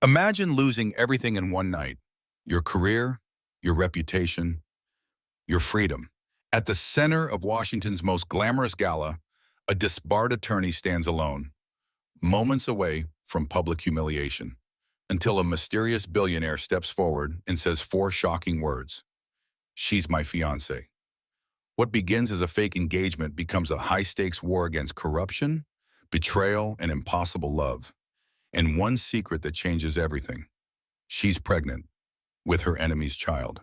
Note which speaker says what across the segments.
Speaker 1: Imagine losing everything in one night: your career, your reputation, your freedom. At the center of Washington's most glamorous gala, a disbarred attorney stands alone, moments away from public humiliation, until a mysterious billionaire steps forward and says four shocking words: "She's my fiancée." What begins as a fake engagement becomes a high-stakes war against corruption, betrayal, and impossible love. And one secret that changes everything: she's pregnant with her enemy's child.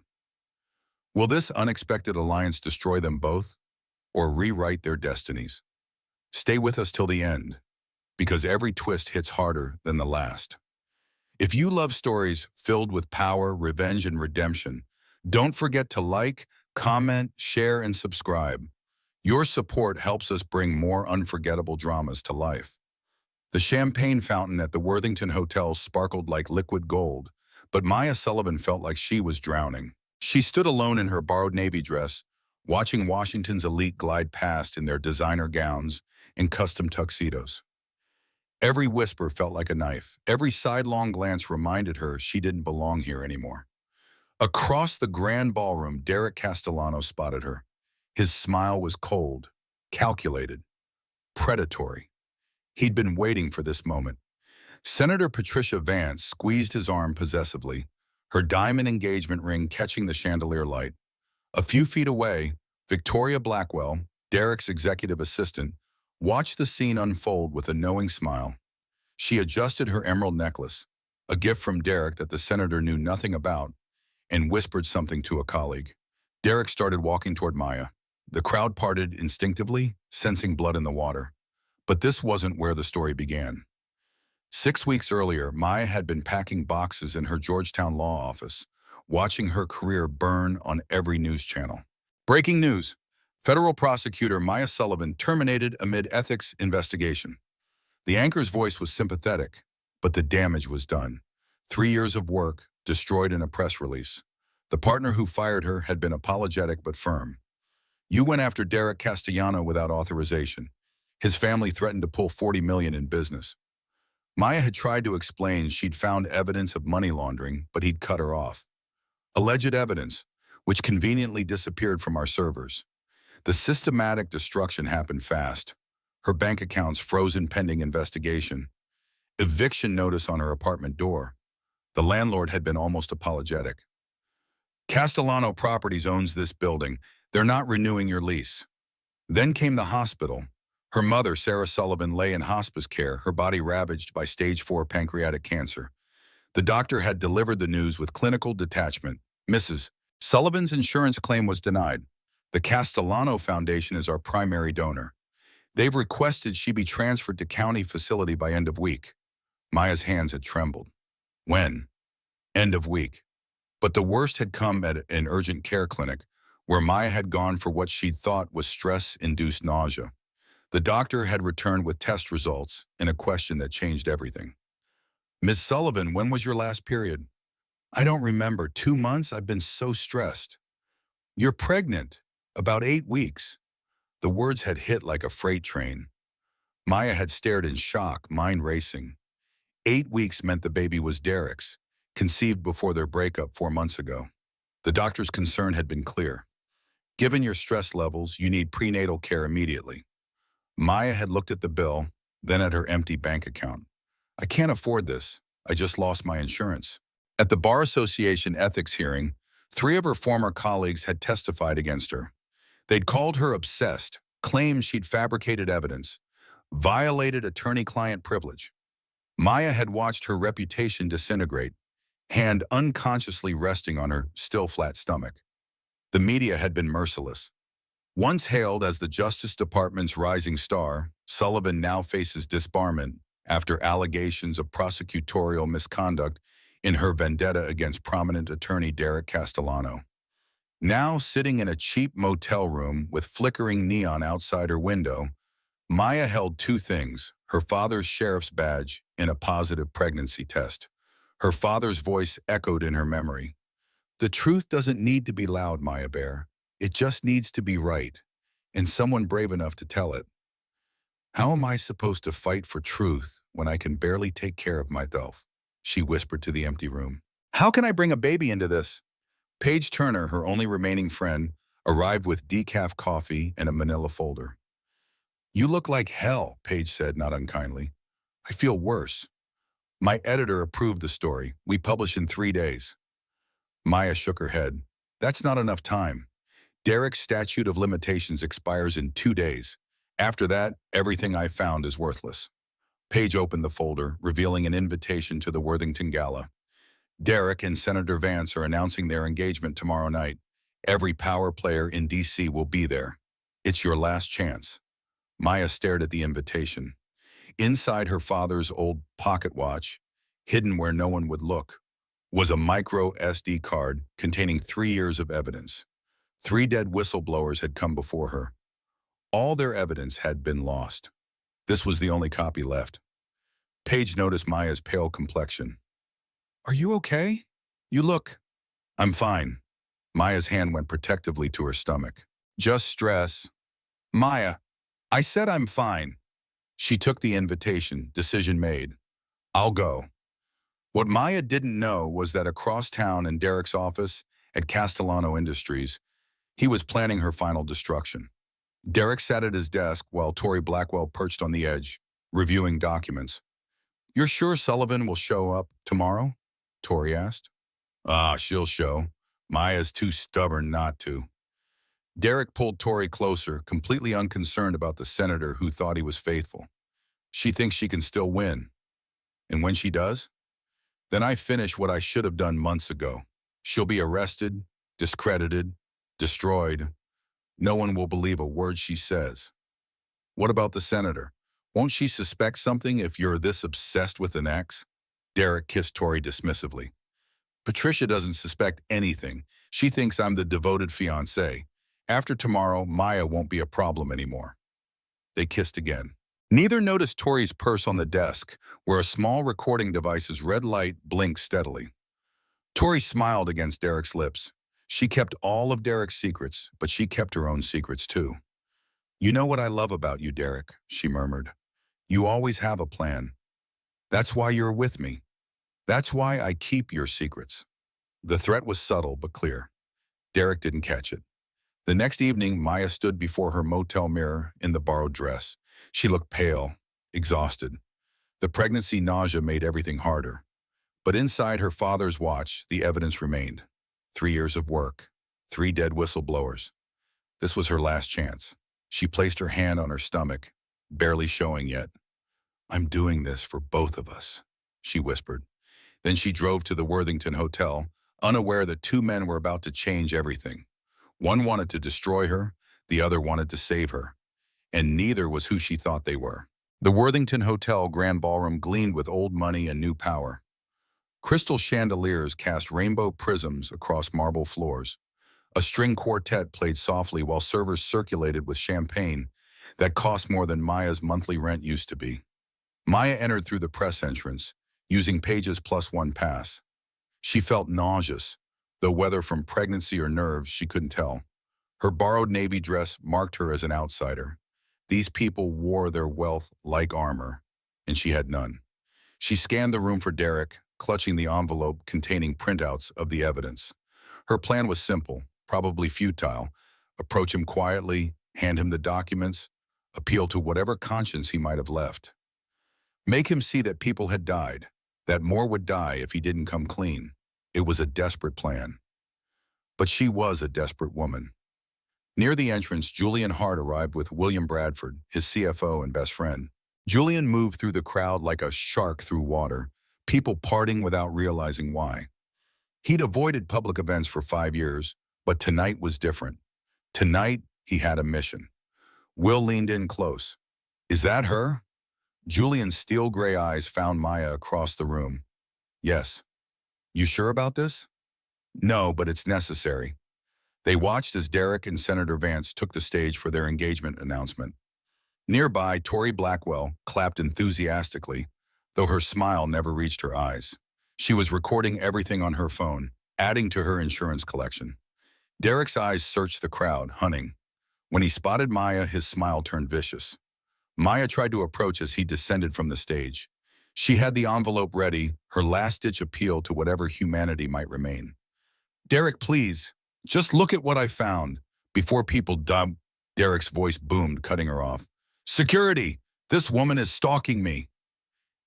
Speaker 1: Will this unexpected alliance destroy them both or rewrite their destinies? Stay with us till the end, because every twist hits harder than the last. If you love stories filled with power, revenge, and redemption, don't forget to like, comment, share, and subscribe. Your support helps us bring more unforgettable dramas to life. The champagne fountain at the Worthington Hotel sparkled like liquid gold, but Maya Sullivan felt like she was drowning. She stood alone in her borrowed navy dress, watching Washington's elite glide past in their designer gowns and custom tuxedos. Every whisper felt like a knife. Every sidelong glance reminded her she didn't belong here anymore. Across the grand ballroom, Derek Castellano spotted her. His smile was cold, calculated, predatory. He'd been waiting for this moment. Senator Patricia Vance squeezed his arm possessively, her diamond engagement ring catching the chandelier light. A few feet away, Victoria Blackwell, Derek's executive assistant, watched the scene unfold with a knowing smile. She adjusted her emerald necklace, a gift from Derek that the senator knew nothing about, and whispered something to a colleague. Derek started walking toward Maya. The crowd parted instinctively, sensing blood in the water. But this wasn't where the story began. 6 weeks earlier, Maya had been packing boxes in her Georgetown law office, watching her career burn on every news channel. Breaking news: federal prosecutor Maya Sullivan terminated amid ethics investigation. The anchor's voice was sympathetic, but the damage was done. 3 years of work destroyed in a press release. The partner who fired her had been apologetic but firm. "You went after Derek Castellano without authorization. His family threatened to pull $40 million in business." Maya had tried to explain she'd found evidence of money laundering, but he'd cut her off. Alleged evidence, which conveniently disappeared from our servers. The systematic destruction happened fast. Her bank accounts frozen pending investigation. Eviction notice on her apartment door. The landlord had been almost apologetic. "Castellano Properties owns this building. They're not renewing your lease." Then came the hospital. Her mother, Sarah Sullivan, lay in hospice care, her body ravaged by stage 4 pancreatic cancer. The doctor had delivered the news with clinical detachment. "Mrs. Sullivan's insurance claim was denied. The Castellano Foundation is our primary donor. They've requested she be transferred to county facility by end of week." Maya's hands had trembled. When? End of week. But the worst had come at an urgent care clinic, where Maya had gone for what she'd thought was stress-induced nausea. The doctor had returned with test results and a question that changed everything. "Ms. Sullivan, when was your last period?" "I don't remember. 2 months? I've been so stressed." "You're pregnant. About 8 weeks." The words had hit like a freight train. Maya had stared in shock, mind racing. 8 weeks meant the baby was Derek's, conceived before their breakup 4 months ago. The doctor's concern had been clear. "Given your stress levels, you need prenatal care immediately." Maya had looked at the bill, then at her empty bank account. "I can't afford this. I just lost my insurance." At the Bar Association ethics hearing, 3 of her former colleagues had testified against her. They'd called her obsessed, claimed she'd fabricated evidence, violated attorney-client privilege. Maya had watched her reputation disintegrate, hand unconsciously resting on her still flat stomach. The media had been merciless. Once hailed as the Justice Department's rising star, Sullivan now faces disbarment after allegations of prosecutorial misconduct in her vendetta against prominent attorney Derek Castellano. Now sitting in a cheap motel room with flickering neon outside her window, Maya held 2 things: her father's sheriff's badge and a positive pregnancy test. Her father's voice echoed in her memory. "The truth doesn't need to be loud, Maya Bear. It just needs to be right, and someone brave enough to tell it." How am I supposed to fight for truth when I can barely take care of myself? she whispered to the empty room. How can I bring a baby into this? Paige Turner, her only remaining friend, arrived with decaf coffee and a manila folder. You look like hell, Paige said, not unkindly. I feel worse. My editor approved the story. We publish in 3 days. Maya shook her head. That's not enough time. Derek's statute of limitations expires in 2 days. After that, everything I found is worthless. Paige opened the folder, revealing an invitation to the Worthington Gala. Derek and Senator Vance are announcing their engagement tomorrow night. Every power player in D.C. will be there. It's your last chance. Maya stared at the invitation. Inside her father's old pocket watch, hidden where no one would look, was a micro SD card containing 3 years of evidence. 3 dead whistleblowers had come before her. All their evidence had been lost. This was the only copy left. Paige noticed Maya's pale complexion. Are you okay? You look. I'm fine. Maya's hand went protectively to her stomach. Just stress. Maya, I said I'm fine. She took the invitation, decision made. I'll go. What Maya didn't know was that across town in Derek's office at Castellano Industries, he was planning her final destruction. Derek sat at his desk while Tori Blackwell perched on the edge, reviewing documents. You're sure Sullivan will show up tomorrow? Tori asked. She'll show. Maya's too stubborn not to. Derek pulled Tori closer, completely unconcerned about the senator who thought he was faithful. She thinks she can still win. And when she does, then I finish what I should have done months ago. She'll be arrested, discredited, destroyed. No one will believe a word she says. What about the senator? Won't she suspect something if you're this obsessed with an ex? Derek kissed Tori dismissively. Patricia doesn't suspect anything. She thinks I'm the devoted fiancé. After tomorrow, Maya won't be a problem anymore. They kissed again. Neither noticed Tori's purse on the desk, where a small recording device's red light blinked steadily. Tori smiled against Derek's lips. She kept all of Derek's secrets, but she kept her own secrets too. You know what I love about you, Derek, she murmured. You always have a plan. That's why you're with me. That's why I keep your secrets. The threat was subtle but clear. Derek didn't catch it. The next evening, Maya stood before her motel mirror in the borrowed dress. She looked pale, exhausted. The pregnancy nausea made everything harder. But inside her father's watch, the evidence remained. 3 years of work, 3 dead whistleblowers. This was her last chance. She placed her hand on her stomach, barely showing yet. I'm doing this for both of us, she whispered. Then she drove to the Worthington Hotel, unaware that 2 men were about to change everything. One wanted to destroy her, the other wanted to save her. And neither was who she thought they were. The Worthington Hotel Grand Ballroom gleamed with old money and new power. Crystal chandeliers cast rainbow prisms across marble floors. A string quartet played softly while servers circulated with champagne that cost more than Maya's monthly rent used to be. Maya entered through the press entrance, using Paige's +1 pass. She felt nauseous, though whether from pregnancy or nerves, she couldn't tell. Her borrowed navy dress marked her as an outsider. These people wore their wealth like armor, and she had none. She scanned the room for Derek, clutching the envelope containing printouts of the evidence. Her plan was simple, probably futile. Approach him quietly, hand him the documents, appeal to whatever conscience he might have left. Make him see that people had died, that more would die if he didn't come clean. It was a desperate plan. But she was a desperate woman. Near the entrance, Julian Hart arrived with William Bradford, his CFO and best friend. Julian moved through the crowd like a shark through water, people parting without realizing why. He'd avoided public events for 5 years, but tonight was different. Tonight, he had a mission. Will leaned in close. Is that her? Julian's steel gray eyes found Maya across the room. Yes. You sure about this? No, but it's necessary. They watched as Derek and Senator Vance took the stage for their engagement announcement. Nearby, Tori Blackwell clapped enthusiastically, though her smile never reached her eyes. She was recording everything on her phone, adding to her insurance collection. Derek's eyes searched the crowd, hunting. When he spotted Maya, his smile turned vicious. Maya tried to approach as he descended from the stage. She had the envelope ready, her last-ditch appeal to whatever humanity might remain. Derek, please, just look at what I found. Before people dump, Derek's voice boomed, cutting her off. Security! This woman is stalking me.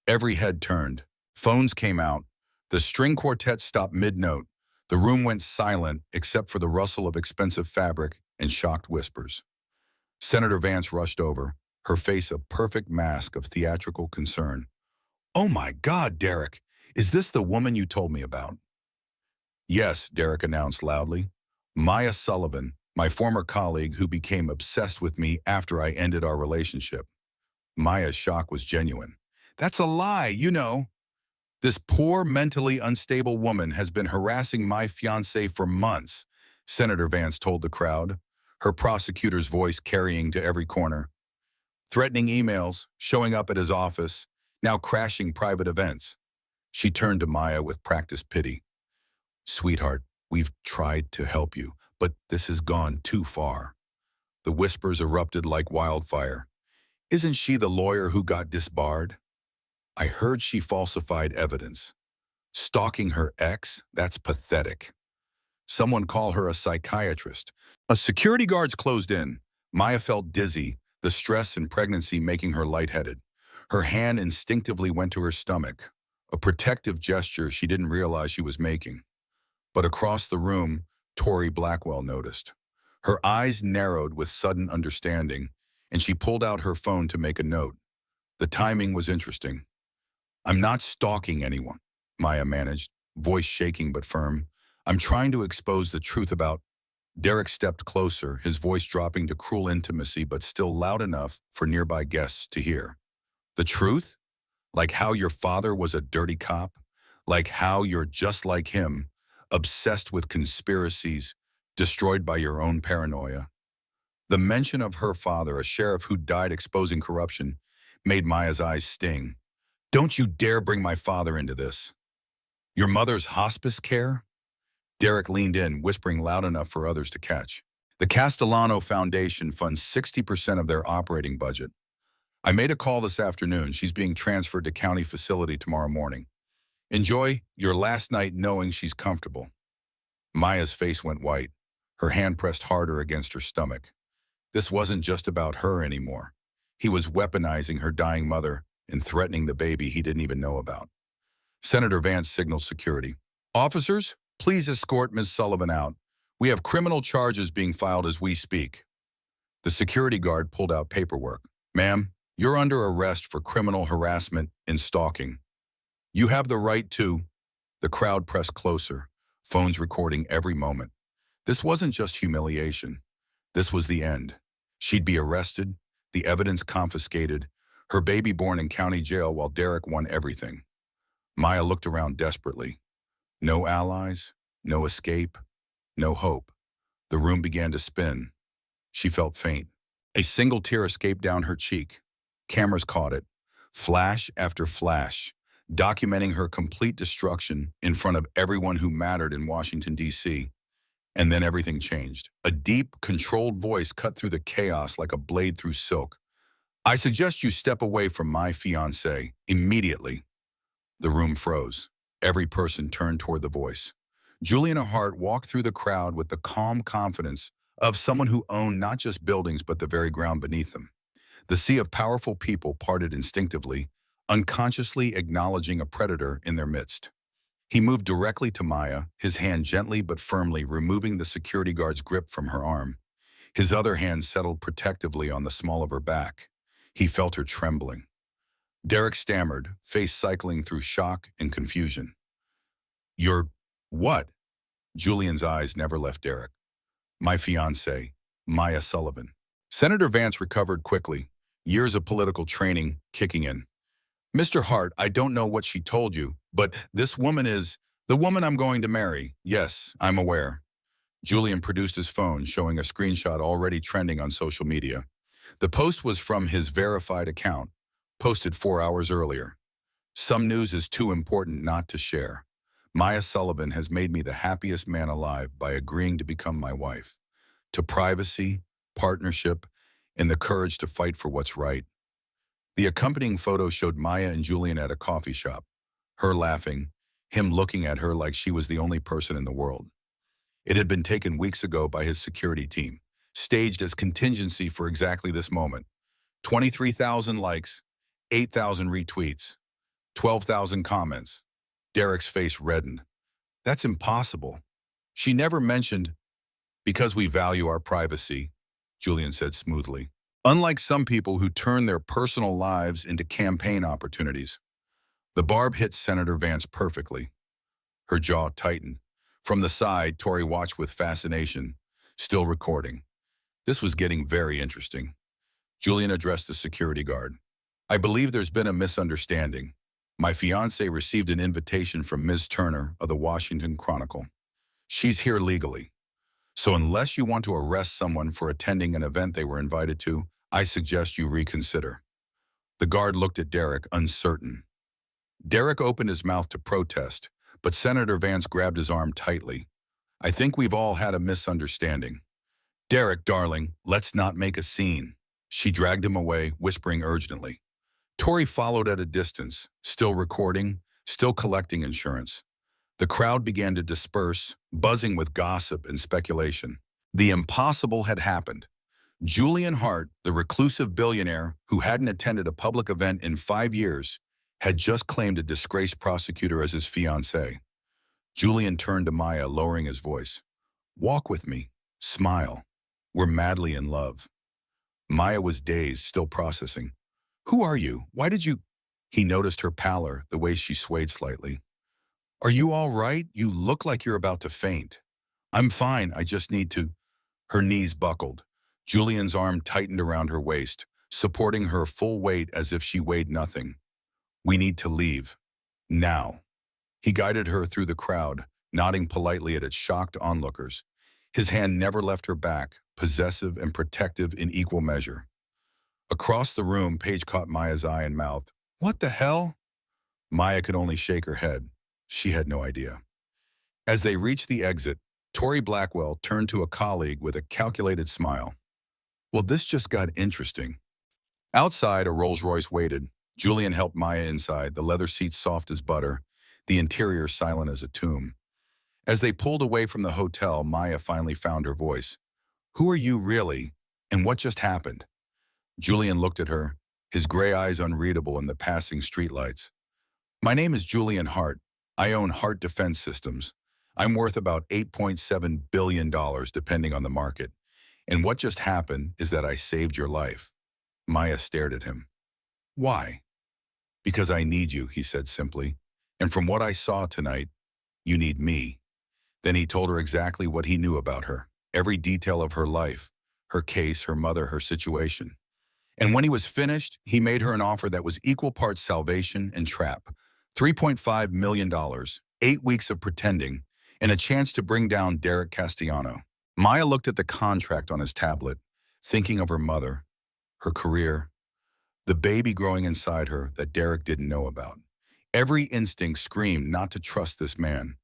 Speaker 1: Every head turned. Phones came out. The string quartet stopped mid-note. The room went silent except for the rustle of expensive fabric and shocked whispers. Senator Vance rushed over, her face a perfect mask of theatrical concern. Oh my God, Derek, is this the woman you told me about? Yes, Derek announced loudly. Maya Sullivan, my former colleague who became obsessed with me after I ended our relationship. Maya's shock was genuine. That's a lie, you know. This poor, mentally unstable woman has been harassing my fiancé for months, Senator Vance told the crowd, her prosecutor's voice carrying to every corner. Threatening emails, showing up at his office, now crashing private events. She turned to Maya with practiced pity. Sweetheart, we've tried to help you, but this has gone too far. The whispers erupted like wildfire. Isn't she the lawyer who got disbarred? I heard she falsified evidence. Stalking her ex? That's pathetic. Someone call her a psychiatrist. A security guards closed in. Maya felt dizzy, the stress and pregnancy making her lightheaded. Her hand instinctively went to her stomach, a protective gesture she didn't realize she was making. But across the room, Tori Blackwell noticed. Her eyes narrowed with sudden understanding, and she pulled out her phone to make a note. The timing was interesting. I'm not stalking anyone, Maya managed, voice shaking but firm. I'm trying to expose the truth about... Derek stepped closer, his voice dropping to cruel intimacy but still loud enough for nearby guests to hear. The truth? Like how your father was a dirty cop? Like how you're just like him, obsessed with conspiracies, destroyed by your own paranoia? The mention of her father, a sheriff who died exposing corruption, made Maya's eyes sting. Don't you dare bring my father into this. Your mother's hospice care? Derek leaned in, whispering loud enough for others to catch. The Castellano Foundation funds 60% of their operating budget. I made a call this afternoon. She's being transferred to county facility tomorrow morning. Enjoy your last night knowing she's comfortable. Maya's face went white, her hand pressed harder against her stomach. This wasn't just about her anymore. He was weaponizing her dying mother and threatening the baby he didn't even know about. Senator Vance signaled security. Officers, please escort Ms. Sullivan out. We have criminal charges being filed as we speak. The security guard pulled out paperwork. Ma'am, you're under arrest for criminal harassment and stalking. You have the right to... The crowd pressed closer, phones recording every moment. This wasn't just humiliation. This was the end. She'd be arrested, the evidence confiscated, her baby born in county jail while Derek won everything. Maya looked around desperately. No allies, no escape, no hope. The room began to spin. She felt faint. A single tear escaped down her cheek. Cameras caught it, flash after flash, documenting her complete destruction in front of everyone who mattered in Washington, D.C. And then everything changed. A deep, controlled voice cut through the chaos like a blade through silk. I suggest you step away from my fiancé immediately. The room froze. Every person turned toward the voice. Juliana Hart walked through the crowd with the calm confidence of someone who owned not just buildings but the very ground beneath them. The sea of powerful people parted instinctively, unconsciously acknowledging a predator in their midst. He moved directly to Maya, his hand gently but firmly removing the security guard's grip from her arm. His other hand settled protectively on the small of her back. He felt her trembling. Derek stammered, face cycling through shock and confusion. You're... what? Julian's eyes never left Derek. My fiancée, Maya Sullivan. Senator Vance recovered quickly, years of political training kicking in. Mr. Hart, I don't know what she told you, but this woman is the woman I'm going to marry. Yes, I'm aware. Julian produced his phone, showing a screenshot already trending on social media. The post was from his verified account, posted 4 hours earlier. Some news is too important not to share. Maya Sullivan has made me the happiest man alive by agreeing to become my wife. To privacy, partnership, and the courage to fight for what's right. The accompanying photo showed Maya and Julian at a coffee shop, her laughing, him looking at her like she was the only person in the world. It had been taken weeks ago by his security team, staged as contingency for exactly this moment. 23,000 likes, 8,000 retweets, 12,000 comments. Derek's face reddened. That's impossible. She never mentioned, because we value our privacy, Julian said smoothly. Unlike some people who turn their personal lives into campaign opportunities, the barb hit Senator Vance perfectly. Her jaw tightened. From the side, Tori watched with fascination, still recording. This was getting very interesting. Julian addressed the security guard. I believe there's been a misunderstanding. My fiancée received an invitation from Ms. Turner of the Washington Chronicle. She's here legally. So unless you want to arrest someone for attending an event they were invited to, I suggest you reconsider. The guard looked at Derek, uncertain. Derek opened his mouth to protest, but Senator Vance grabbed his arm tightly. I think we've all had a misunderstanding. Derek, darling, let's not make a scene. She dragged him away, whispering urgently. Tori followed at a distance, still recording, still collecting insurance. The crowd began to disperse, buzzing with gossip and speculation. The impossible had happened. Julian Hart, the reclusive billionaire who hadn't attended a public event in 5 years, had just claimed a disgraced prosecutor as his fiancée. Julian turned to Maya, lowering his voice. Walk with me. Smile. We're madly in love. Maya was dazed, still processing. Who are you? Why did you... He noticed her pallor, the way she swayed slightly. Are you all right? You look like you're about to faint. I'm fine, I just need to... Her knees buckled. Julian's arm tightened around her waist, supporting her full weight as if she weighed nothing. We need to leave. Now. He guided her through the crowd, nodding politely at its shocked onlookers. His hand never left her back, possessive and protective in equal measure. Across the room, Paige caught Maya's eye and mouthed, What the hell? Maya could only shake her head. She had no idea. As they reached the exit, Tori Blackwell turned to a colleague with a calculated smile. Well, this just got interesting. Outside, a Rolls-Royce waited. Julian helped Maya inside, the leather seats soft as butter, the interior silent as a tomb. As they pulled away from the hotel, Maya finally found her voice. Who are you really, and what just happened? Julian looked at her, his gray eyes unreadable in the passing streetlights. My name is Julian Hart. I own Hart Defense Systems. I'm worth about $8.7 billion depending on the market. And what just happened is that I saved your life. Maya stared at him. Why? Because I need you, he said simply. And from what I saw tonight, you need me. Then he told her exactly what he knew about her, every detail of her life, her case, her mother, her situation. And when he was finished, he made her an offer that was equal parts salvation and trap. $3.5 million, 8 weeks of pretending, and a chance to bring down Derek Castellano. Maya looked at the contract on his tablet, thinking of her mother, her career, the baby growing inside her that Derek didn't know about. Every instinct screamed not to trust this man.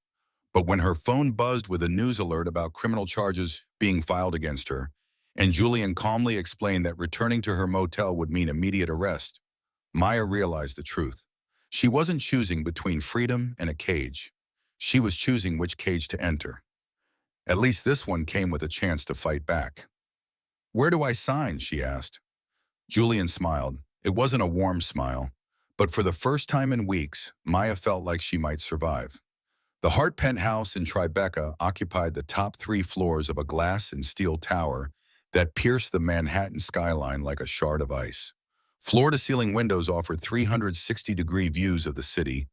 Speaker 1: But when her phone buzzed with a news alert about criminal charges being filed against her, and Julian calmly explained that returning to her motel would mean immediate arrest, Maya realized the truth. She wasn't choosing between freedom and a cage. She was choosing which cage to enter. At least this one came with a chance to fight back. Where do I sign? She asked. Julian smiled. It wasn't a warm smile, but for the first time in weeks, Maya felt like she might survive. The Hart penthouse in Tribeca occupied the top 3 floors of a glass and steel tower that pierced the Manhattan skyline like a shard of ice. Floor-to-ceiling windows offered 360-degree views of the city,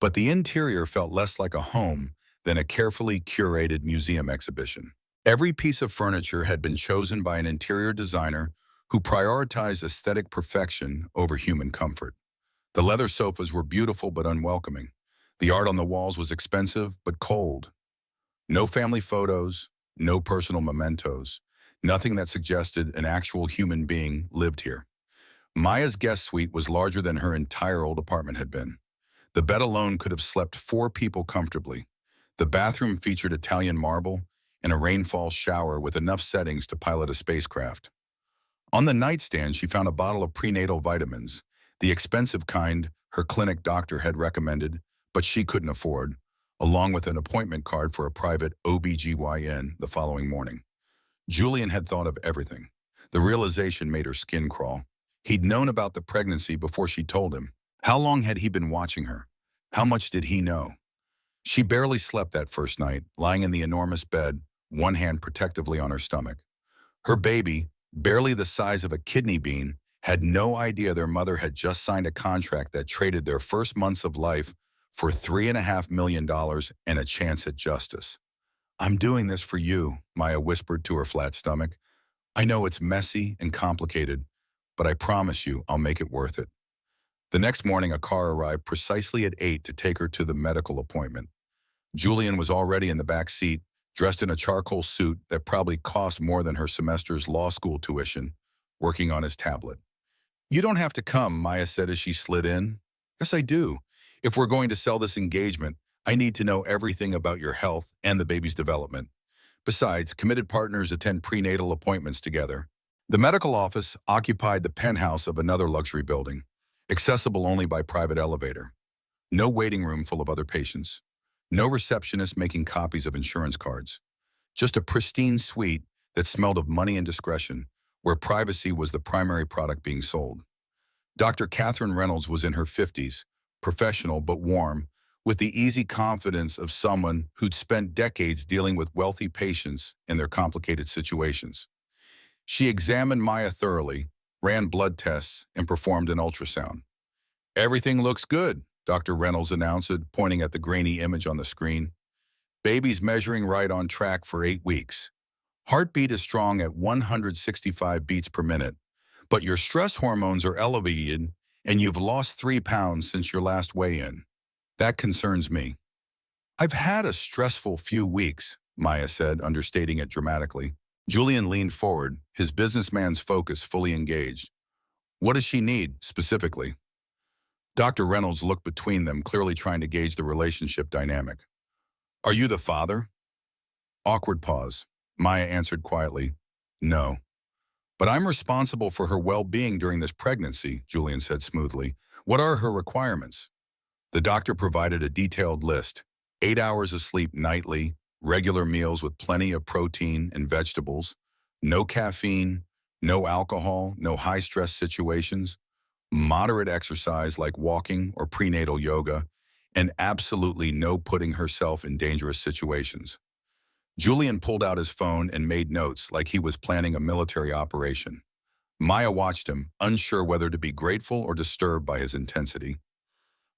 Speaker 1: but the interior felt less like a home than a carefully curated museum exhibition. Every piece of furniture had been chosen by an interior designer who prioritized aesthetic perfection over human comfort. The leather sofas were beautiful but unwelcoming. The art on the walls was expensive but cold. No family photos, no personal mementos, nothing that suggested an actual human being lived here. Maya's guest suite was larger than her entire old apartment had been. The bed alone could have slept 4 people comfortably. The bathroom featured Italian marble and a rainfall shower with enough settings to pilot a spacecraft. On the nightstand, she found a bottle of prenatal vitamins, the expensive kind her clinic doctor had recommended, but she couldn't afford, along with an appointment card for a private OBGYN the following morning. Julian had thought of everything. The realization made her skin crawl. He'd known about the pregnancy before she told him. How long had he been watching her? How much did he know? She barely slept that first night, lying in the enormous bed, one hand protectively on her stomach. Her baby, barely the size of a kidney bean, had no idea their mother had just signed a contract that traded their first months of life for $3.5 million and a chance at justice. "I'm doing this for you," Maya whispered to her flat stomach. "I know it's messy and complicated, but I promise you I'll make it worth it." The next morning, a car arrived precisely at 8 to take her to the medical appointment. Julian was already in the back seat, dressed in a charcoal suit that probably cost more than her semester's law school tuition, working on his tablet. "You don't have to come," Maya said as she slid in. "Yes, I do. If we're going to sell this engagement, I need to know everything about your health and the baby's development. Besides, committed partners attend prenatal appointments together." The medical office occupied the penthouse of another luxury building, accessible only by private elevator. No waiting room full of other patients. No receptionist making copies of insurance cards. Just a pristine suite that smelled of money and discretion, where privacy was the primary product being sold. Dr. Catherine Reynolds was in her 50s, professional but warm, with the easy confidence of someone who'd spent decades dealing with wealthy patients in their complicated situations. She examined Maya thoroughly, ran blood tests, and performed an ultrasound. "Everything looks good," Dr. Reynolds announced, pointing at the grainy image on the screen. "Baby's measuring right on track for 8 weeks. Heartbeat is strong at 165 beats per minute, but your stress hormones are elevated and you've lost 3 pounds since your last weigh-in. That concerns me." "I've had a stressful few weeks," Maya said, understating it dramatically. Julian leaned forward, his businessman's focus fully engaged. "What does she need, specifically?" Dr. Reynolds looked between them, clearly trying to gauge the relationship dynamic. "Are you the father?" Awkward pause. Maya answered quietly, "No." "But I'm responsible for her well-being during this pregnancy," Julian said smoothly. "What are her requirements?" The doctor provided a detailed list: 8 hours of sleep nightly, regular meals with plenty of protein and vegetables, no caffeine, no alcohol, no high-stress situations, moderate exercise like walking or prenatal yoga, and absolutely no putting herself in dangerous situations. Julian pulled out his phone and made notes like he was planning a military operation. Maya watched him, unsure whether to be grateful or disturbed by his intensity.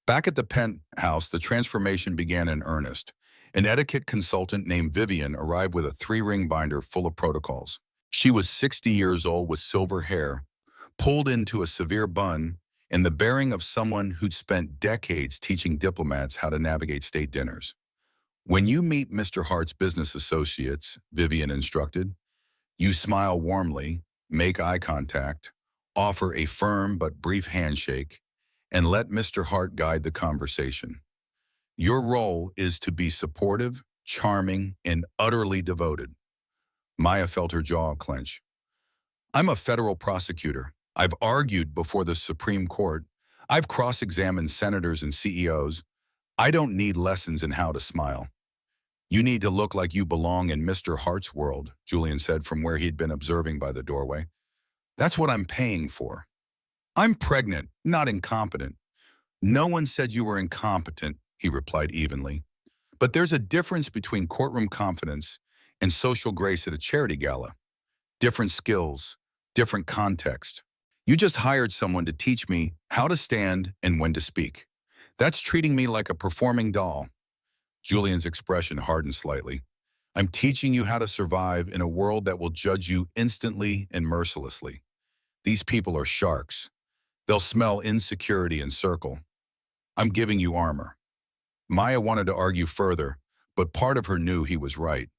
Speaker 1: Back at the penthouse, the transformation began in earnest. An etiquette consultant named Vivian arrived with a 3-ring binder full of protocols. She was 60 years old with silver hair, pulled into a severe bun, and the bearing of someone who'd spent decades teaching diplomats how to navigate state dinners. "When you meet Mr. Hart's business associates," Vivian instructed, "you smile warmly, make eye contact, offer a firm but brief handshake, and let Mr. Hart guide the conversation. Your role is to be supportive, charming, and utterly devoted." Maya felt her jaw clench. "I'm a federal prosecutor. I've argued before the Supreme Court. I've cross-examined senators and CEOs. I don't need lessons in how to smile." "You need to look like you belong in Mr. Hart's world," Julian said from where he'd been observing by the doorway. "That's what I'm paying for." "I'm pregnant, not incompetent." "No one said you were incompetent," he replied evenly. "But there's a difference between courtroom confidence and social grace at a charity gala. Different skills, different context. You just hired someone to teach me how to stand and when to speak. That's treating me like a performing doll." Julian's expression hardened slightly. "I'm teaching you how to survive in a world that will judge you instantly and mercilessly. These people are sharks. They'll smell insecurity and circle. I'm giving you armor." Maya wanted to argue further, but part of her knew he was right.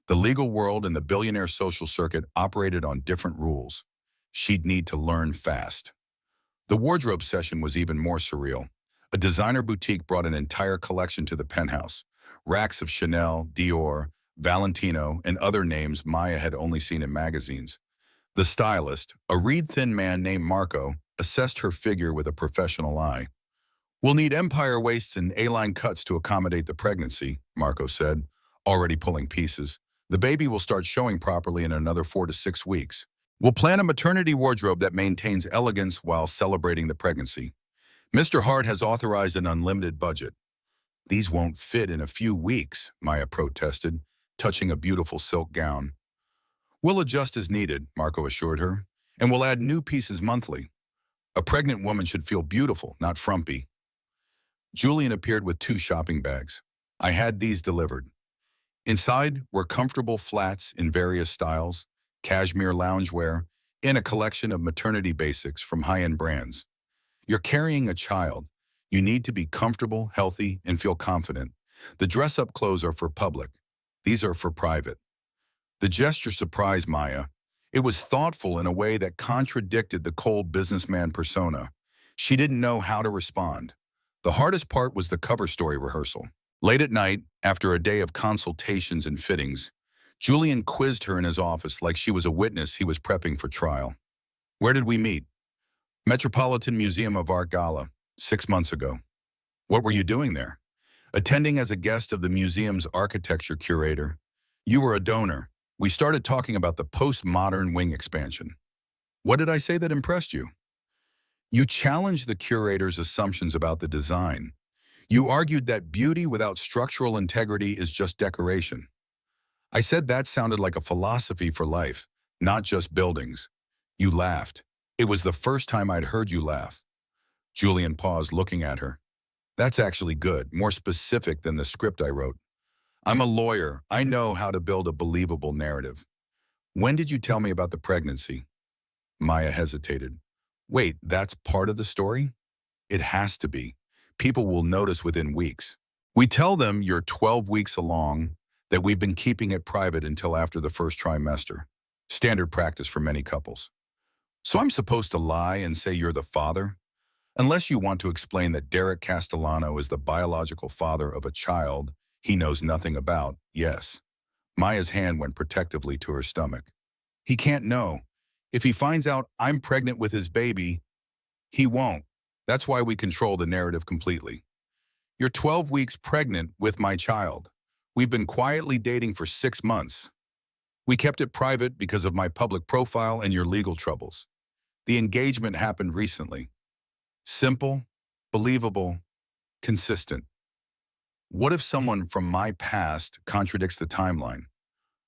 Speaker 1: The legal world and the billionaire social circuit operated on different rules. She'd need to learn fast. The wardrobe session was even more surreal. A designer boutique brought an entire collection to the penthouse. Racks of Chanel, Dior, Valentino, and other names Maya had only seen in magazines. The stylist, a reed-thin man named Marco, assessed her figure with a professional eye. We'll need empire waists and A-line cuts to accommodate the pregnancy, Marco said, already pulling pieces. The baby will start showing properly in another 4 to 6 weeks. We'll plan a maternity wardrobe that maintains elegance while celebrating the pregnancy. Mr. Hart has authorized an unlimited budget. These won't fit in a few weeks, Maya protested, touching a beautiful silk gown. We'll adjust as needed, Marco assured her, and we'll add new pieces monthly. A pregnant woman should feel beautiful, not frumpy. Julian appeared with 2 shopping bags. I had these delivered. Inside were comfortable flats in various styles, cashmere loungewear, and a collection of maternity basics from high-end brands. You're carrying a child. You need to be comfortable, healthy, and feel confident. The dress-up clothes are for public. These are for private. The gesture surprised Maya. It was thoughtful in a way that contradicted the cold businessman persona. She didn't know how to respond. The hardest part was the cover story rehearsal. Late at night, after a day of consultations and fittings, Julian quizzed her in his office like she was a witness he was prepping for trial. Where did we meet? Metropolitan Museum of Art Gala, 6 months ago. What were you doing there? Attending as a guest of the museum's architecture curator. You were a donor. We started talking about the postmodern wing expansion. What did I say that impressed you? You challenged the curator's assumptions about the design. You argued that beauty without structural integrity is just decoration. I said that sounded like a philosophy for life, not just buildings. You laughed. It was the first time I'd heard you laugh. Julian paused, looking at her. That's actually good, more specific than the script I wrote. I'm a lawyer. I know how to build a believable narrative. When did you tell me about the pregnancy? Maya hesitated. Wait, that's part of the story? It has to be. People will notice within weeks. We tell them you're 12 weeks along, that we've been keeping it private until after the first trimester. Standard practice for many couples. So I'm supposed to lie and say you're the father? Unless you want to explain that Derek Castellano is the biological father of a child he knows nothing about, yes. Maya's hand went protectively to her stomach. He can't know. If he finds out I'm pregnant with his baby, he won't. That's why we control the narrative completely. You're 12 weeks pregnant with my child. We've been quietly dating for 6 months. We kept it private because of my public profile and your legal troubles. The engagement happened recently. Simple, believable, consistent. What if someone from my past contradicts the timeline?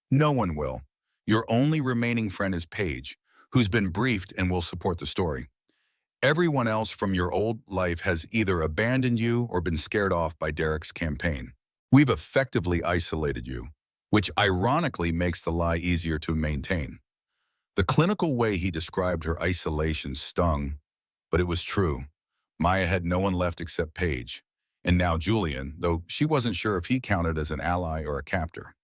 Speaker 1: No one will. Your only remaining friend is Paige, who's been briefed and will support the story. Everyone else from your old life has either abandoned you or been scared off by Derek's campaign. We've effectively isolated you, which ironically makes the lie easier to maintain. The clinical way he described her isolation stung, but it was true. Maya had no one left except Paige, and now Julian, though she wasn't sure if he counted as an ally or a captor.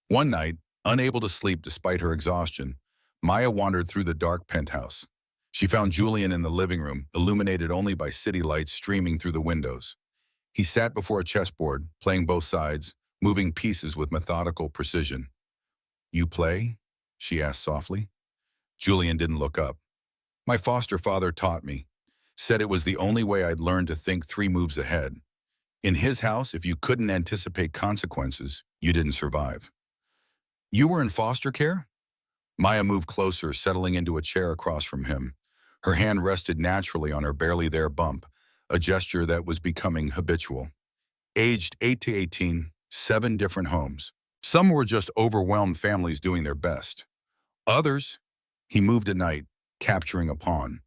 Speaker 1: One night, unable to sleep despite her exhaustion, Maya wandered through the dark penthouse. She found Julian in the living room, illuminated only by city lights streaming through the windows. He sat before a chessboard, playing both sides, moving pieces with methodical precision. You play? She asked softly. Julian didn't look up. My foster father taught me, said it was the only way I'd learned to think 3 moves ahead. In his house, if you couldn't anticipate consequences, you didn't survive. You were in foster care? Maya moved closer, settling into a chair across from him. Her hand rested naturally on her barely there bump, a gesture that was becoming habitual. Aged 8 to 18, 7 different homes. Some were just overwhelmed families doing their best. Others, he moved at night, capturing a pawn.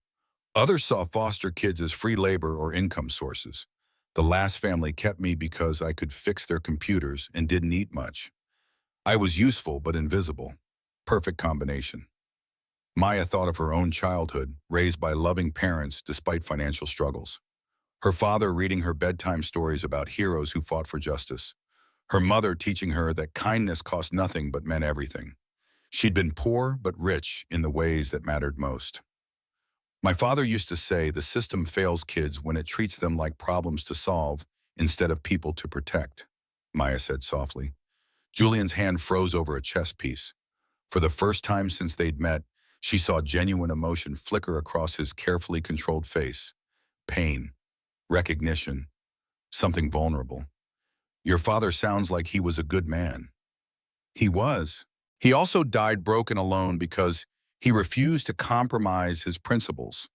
Speaker 1: Others saw foster kids as free labor or income sources. The last family kept me because I could fix their computers and didn't eat much. I was useful but invisible. Perfect combination. Maya thought of her own childhood, raised by loving parents despite financial struggles. Her father reading her bedtime stories about heroes who fought for justice. Her mother teaching her that kindness cost nothing but meant everything. She'd been poor but rich in the ways that mattered most. My father used to say the system fails kids when it treats them like problems to solve instead of people to protect, Maya said softly. Julian's hand froze over a chess piece. For the first time since they'd met, She saw genuine emotion flicker across his carefully controlled face. Pain, recognition, something vulnerable. Your father sounds like he was a good man. He was. He also died broken alone because he refused to compromise his principles.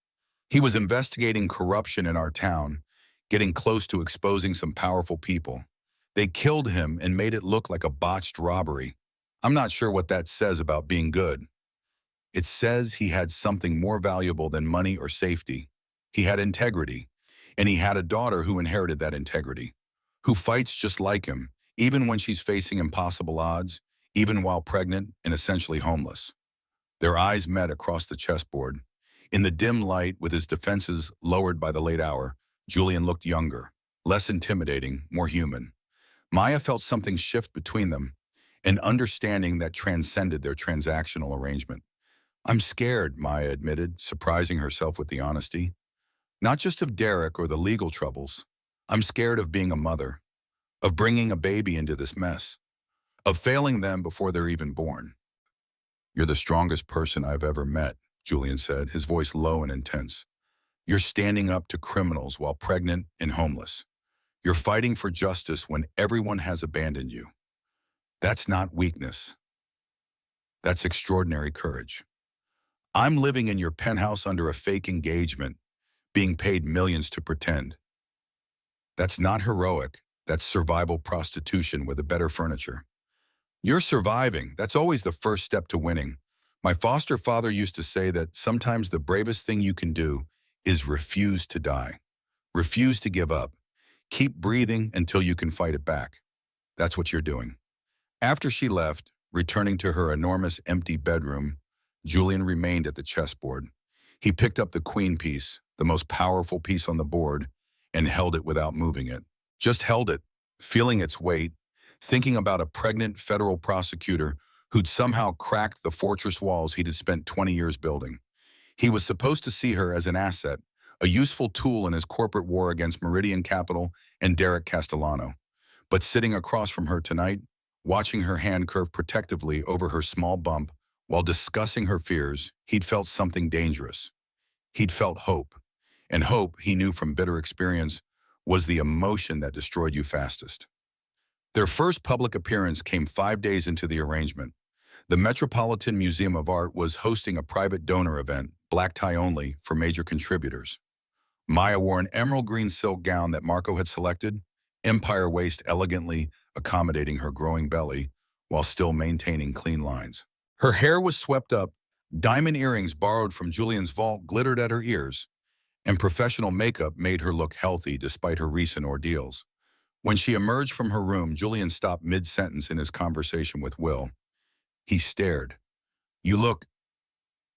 Speaker 1: He was investigating corruption in our town, getting close to exposing some powerful people. They killed him and made it look like a botched robbery. I'm not sure what that says about being good. It says he had something more valuable than money or safety. He had integrity, and he had a daughter who inherited that integrity, who fights just like him, even when she's facing impossible odds, even while pregnant and essentially homeless. Their eyes met across the chessboard. In the dim light, with his defenses lowered by the late hour, Julian looked younger, less intimidating, more human. Maya felt something shift between them, an understanding that transcended their transactional arrangement. I'm scared, Maya admitted, surprising herself with the honesty. Not just of Derek or the legal troubles. I'm scared of being a mother, of bringing a baby into this mess, of failing them before they're even born. You're the strongest person I've ever met, Julian said, his voice low and intense. You're standing up to criminals while pregnant and homeless. You're fighting for justice when everyone has abandoned you. That's not weakness. That's extraordinary courage. I'm living in your penthouse under a fake engagement, being paid millions to pretend. That's not heroic. That's survival prostitution with a better furniture. You're surviving. That's always the first step to winning. My foster father used to say that sometimes the bravest thing you can do is refuse to die. Refuse to give up. Keep breathing until you can fight it back. That's what you're doing. After she left, returning to her enormous empty bedroom, Julian remained at the chessboard. He picked up the queen piece, the most powerful piece on the board, and held it without moving it. Just held it, feeling its weight, thinking about a pregnant federal prosecutor who'd somehow cracked the fortress walls he'd spent 20 years building. He was supposed to see her as an asset, a useful tool in his corporate war against Meridian Capital and Derek Castellano. But sitting across from her tonight, watching her hand curve protectively over her small bump while discussing her fears, he'd felt something dangerous. He'd felt hope. And hope, he knew from bitter experience, was the emotion that destroyed you fastest. Their first public appearance came 5 days into the arrangement. The Metropolitan Museum of Art was hosting a private donor event, black tie only, for major contributors. Maya wore an emerald green silk gown that Marco had selected, empire waist elegantly accommodating her growing belly while still maintaining clean lines. Her hair was swept up, diamond earrings borrowed from Julian's vault glittered at her ears, and professional makeup made her look healthy despite her recent ordeals. When she emerged from her room, Julian stopped mid-sentence in his conversation with Will. He stared. You look...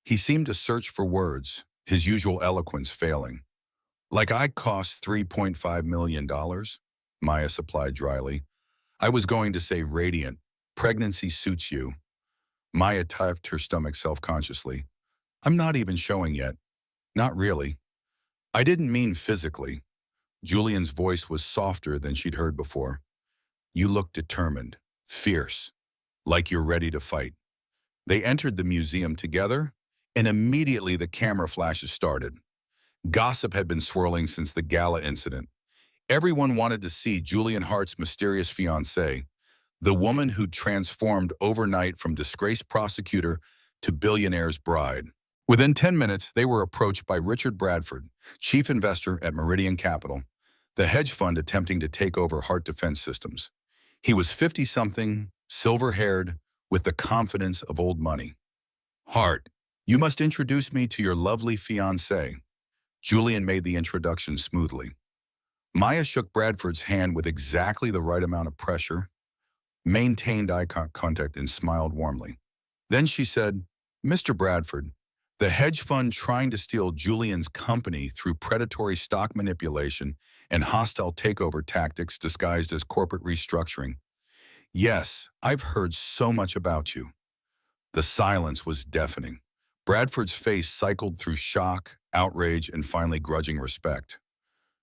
Speaker 1: He seemed to search for words, his usual eloquence failing. Like I cost $3.5 million, Maya supplied dryly. I was going to say radiant. Pregnancy suits you. Maya tucked her stomach self-consciously. I'm not even showing yet. Not really. I didn't mean physically. Julian's voice was softer than she'd heard before. You look determined, fierce, like you're ready to fight. They entered the museum together, and immediately the camera flashes started. Gossip had been swirling since the gala incident. Everyone wanted to see Julian Hart's mysterious fiancée, the woman who'd transformed overnight from disgraced prosecutor to billionaire's bride. Within 10 minutes, they were approached by Richard Bradford, chief investor at Meridian Capital, the hedge fund attempting to take over Hart Defense Systems. He was 50-something, silver-haired, with the confidence of old money. Hart, you must introduce me to your lovely fiancée. Julian made the introduction smoothly. Maya shook Bradford's hand with exactly the right amount of pressure, maintained eye contact, and smiled warmly. Then she said, Mr. Bradford, the hedge fund trying to steal Julian's company through predatory stock manipulation and hostile takeover tactics disguised as corporate restructuring. Yes, I've heard so much about you. The silence was deafening. Bradford's face cycled through shock, outrage, and finally grudging respect.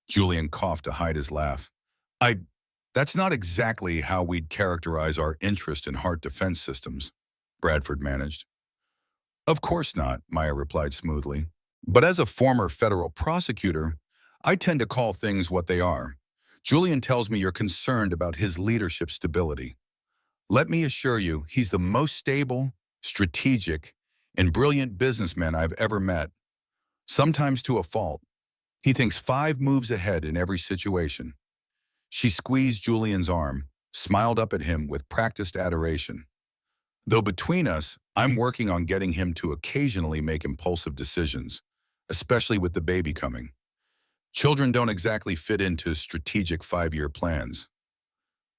Speaker 1: Julian coughed to hide his laugh. That's not exactly how we'd characterize our interest in Hart Defense Systems, Bradford managed. Of course not, Maya replied smoothly. But as a former federal prosecutor, I tend to call things what they are. Julian tells me you're concerned about his leadership stability. Let me assure you, he's the most stable, strategic, and brilliant businessman I've ever met. Sometimes to a fault. He thinks 5 moves ahead in every situation. She squeezed Julian's arm, smiled up at him with practiced adoration. Though between us, I'm working on getting him to occasionally make impulsive decisions, especially with the baby coming. Children don't exactly fit into strategic 5-year plans.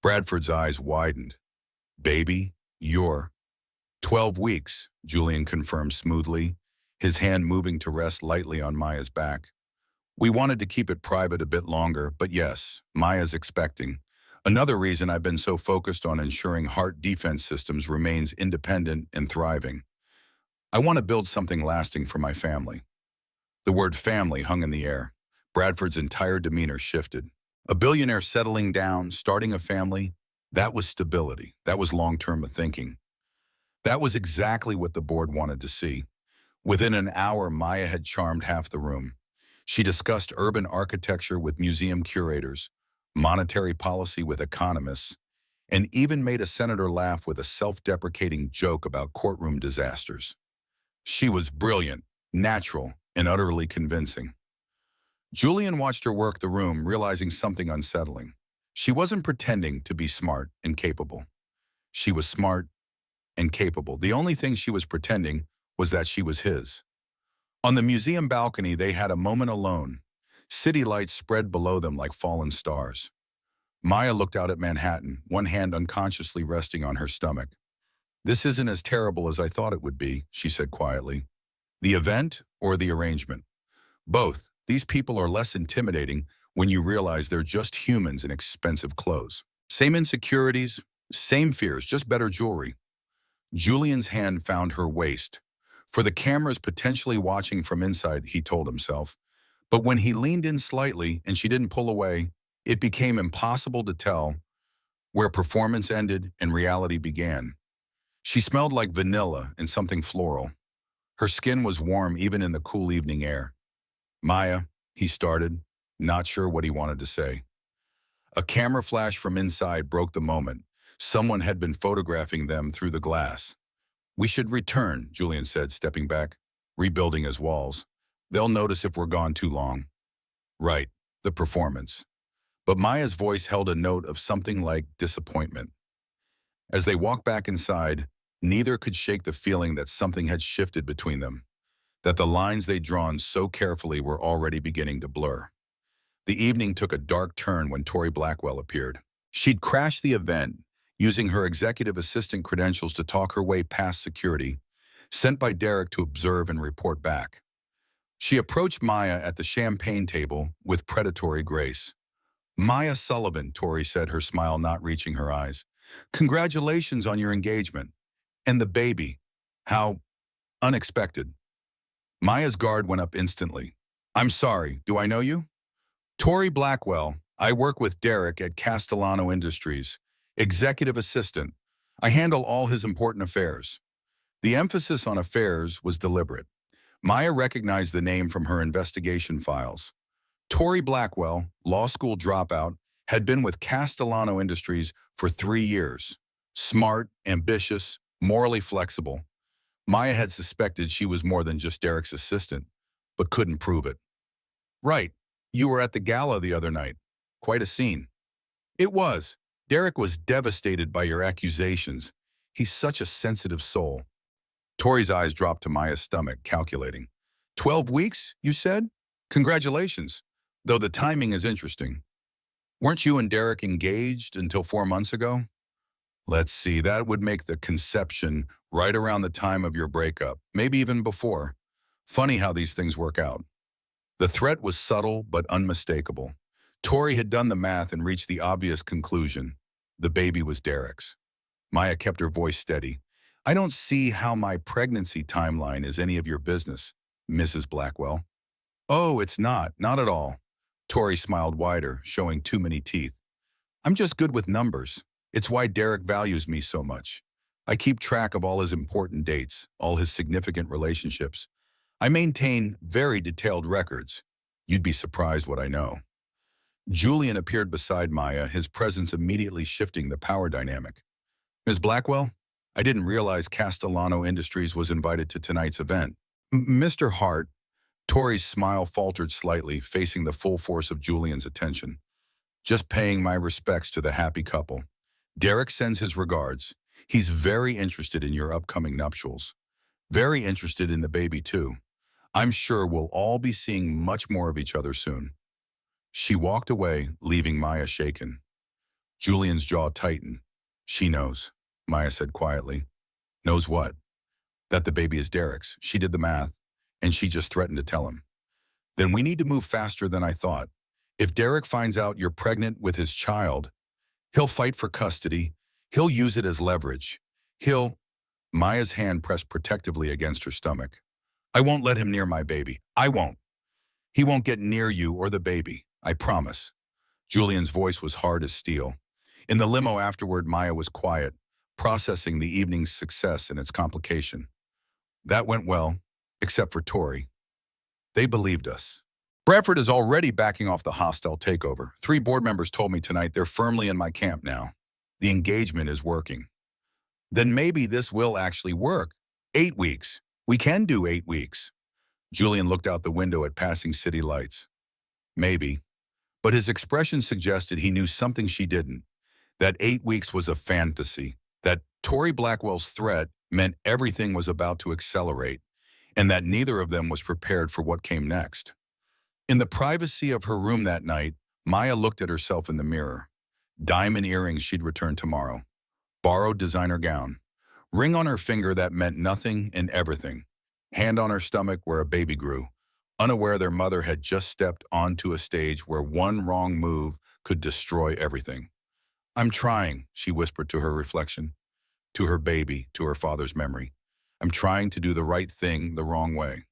Speaker 1: Bradford's eyes widened. Baby, you're 12 weeks, Julian confirmed smoothly, his hand moving to rest lightly on Maya's back. We wanted to keep it private a bit longer, but yes, Maya's expecting. Another reason I've been so focused on ensuring heart defense systems remains independent and thriving. I want to build something lasting for my family. The word family hung in the air. Bradford's entire demeanor shifted. A billionaire settling down, starting a family, that was stability. That was long-term thinking. That was exactly what the board wanted to see. Within an hour, Maya had charmed half the room. She discussed urban architecture with museum curators, monetary policy with economists, and even made a senator laugh with a self-deprecating joke about courtroom disasters. She was brilliant, natural, and utterly convincing. Julian watched her work the room, realizing something unsettling. She wasn't pretending to be smart and capable. She was smart and capable. The only thing she was pretending was that she was his. On the museum balcony, they had a moment alone. City lights spread below them like fallen stars. Maya looked out at Manhattan, one hand unconsciously resting on her stomach. "This isn't as terrible as I thought it would be," she said quietly. "The event or the arrangement? Both. These people are less intimidating when you realize they're just humans in expensive clothes. Same insecurities, same fears, just better jewelry." Julian's hand found her waist. For the cameras potentially watching from inside, he told himself. But when he leaned in slightly and she didn't pull away, it became impossible to tell where performance ended and reality began. She smelled like vanilla and something floral. Her skin was warm even in the cool evening air. "Maya," he started, not sure what he wanted to say. A camera flash from inside broke the moment. Someone had been photographing them through the glass. "We should return," Julian said, stepping back, rebuilding his walls. "They'll notice if we're gone too long." Right, the performance. But Maya's voice held a note of something like disappointment. As they walked back inside, neither could shake the feeling that something had shifted between them, that the lines they'd drawn so carefully were already beginning to blur. The evening took a dark turn when Tori Blackwell appeared. She'd crashed the event, using her executive assistant credentials to talk her way past security, sent by Derek to observe and report back. She approached Maya at the champagne table with predatory grace. "Maya Sullivan," Tori said, her smile not reaching her eyes. "Congratulations on your engagement. And the baby. How unexpected." Maya's guard went up instantly. "I'm sorry, do I know you?" "Tori Blackwell. I work with Derek at Castellano Industries. Executive assistant. I handle all his important affairs." The emphasis on affairs was deliberate. Maya recognized the name from her investigation files. Tori Blackwell, law school dropout, had been with Castellano Industries for 3 years. Smart, ambitious, morally flexible. Maya had suspected she was more than just Derek's assistant, but couldn't prove it. "Right. You were at the gala the other night. Quite a scene." "It was. Derek was devastated by your accusations. He's such a sensitive soul." Tori's eyes dropped to Maya's stomach, calculating. 12 weeks, you said? Congratulations. Though the timing is interesting. Weren't you and Derek engaged until 4 months ago? Let's see, that would make the conception right around the time of your breakup, maybe even before. Funny how these things work out. The threat was subtle but unmistakable. Tori had done the math and reached the obvious conclusion. The baby was Derek's. Maya kept her voice steady. "I don't see how my pregnancy timeline is any of your business, Mrs. Blackwell." "Oh, it's not at all." Tori smiled wider, showing too many teeth. "I'm just good with numbers. It's why Derek values me so much. I keep track of all his important dates, all his significant relationships. I maintain very detailed records. You'd be surprised what I know. Julian appeared beside Maya, his presence immediately shifting the power dynamic. Ms. Blackwell, I didn't realize Castellano Industries was invited to tonight's event. Mr. Hart, Tori's smile faltered slightly, facing the full force of Julian's attention. Just paying my respects to the happy couple. Derek sends his regards. He's very interested in your upcoming nuptials. Very interested in the baby, too. I'm sure we'll all be seeing much more of each other soon. She walked away, leaving Maya shaken. Julian's jaw tightened. She knows, Maya said quietly. Knows what? That the baby is Derek's. She did the math, and she just threatened to tell him. Then we need to move faster than I thought. If Derek finds out you're pregnant with his child, he'll fight for custody. He'll use it as leverage. Maya's hand pressed protectively against her stomach. I won't let him near my baby. I won't. He won't get near you or the baby. I promise. Julian's voice was hard as steel. In the limo afterward, Maya was quiet, processing the evening's success and its complication. That went well, except for Tori. They believed us. Bradford is already backing off the hostile takeover. 3 board members told me tonight they're firmly in my camp now. The engagement is working. Then maybe this will actually work. 8 weeks. We can do 8 weeks. Julian looked out the window at passing city lights. Maybe. But his expression suggested he knew something she didn't. That 8 weeks was a fantasy. That Tori Blackwell's threat meant everything was about to accelerate, and that neither of them was prepared for what came next. In the privacy of her room that night, Maya looked at herself in the mirror. Diamond earrings she'd return tomorrow. Borrowed designer gown. Ring on her finger that meant nothing and everything. Hand on her stomach where a baby grew, unaware their mother had just stepped onto a stage where one wrong move could destroy everything. I'm trying, she whispered to her reflection, to her baby, to her father's memory. I'm trying to do the right thing the wrong way.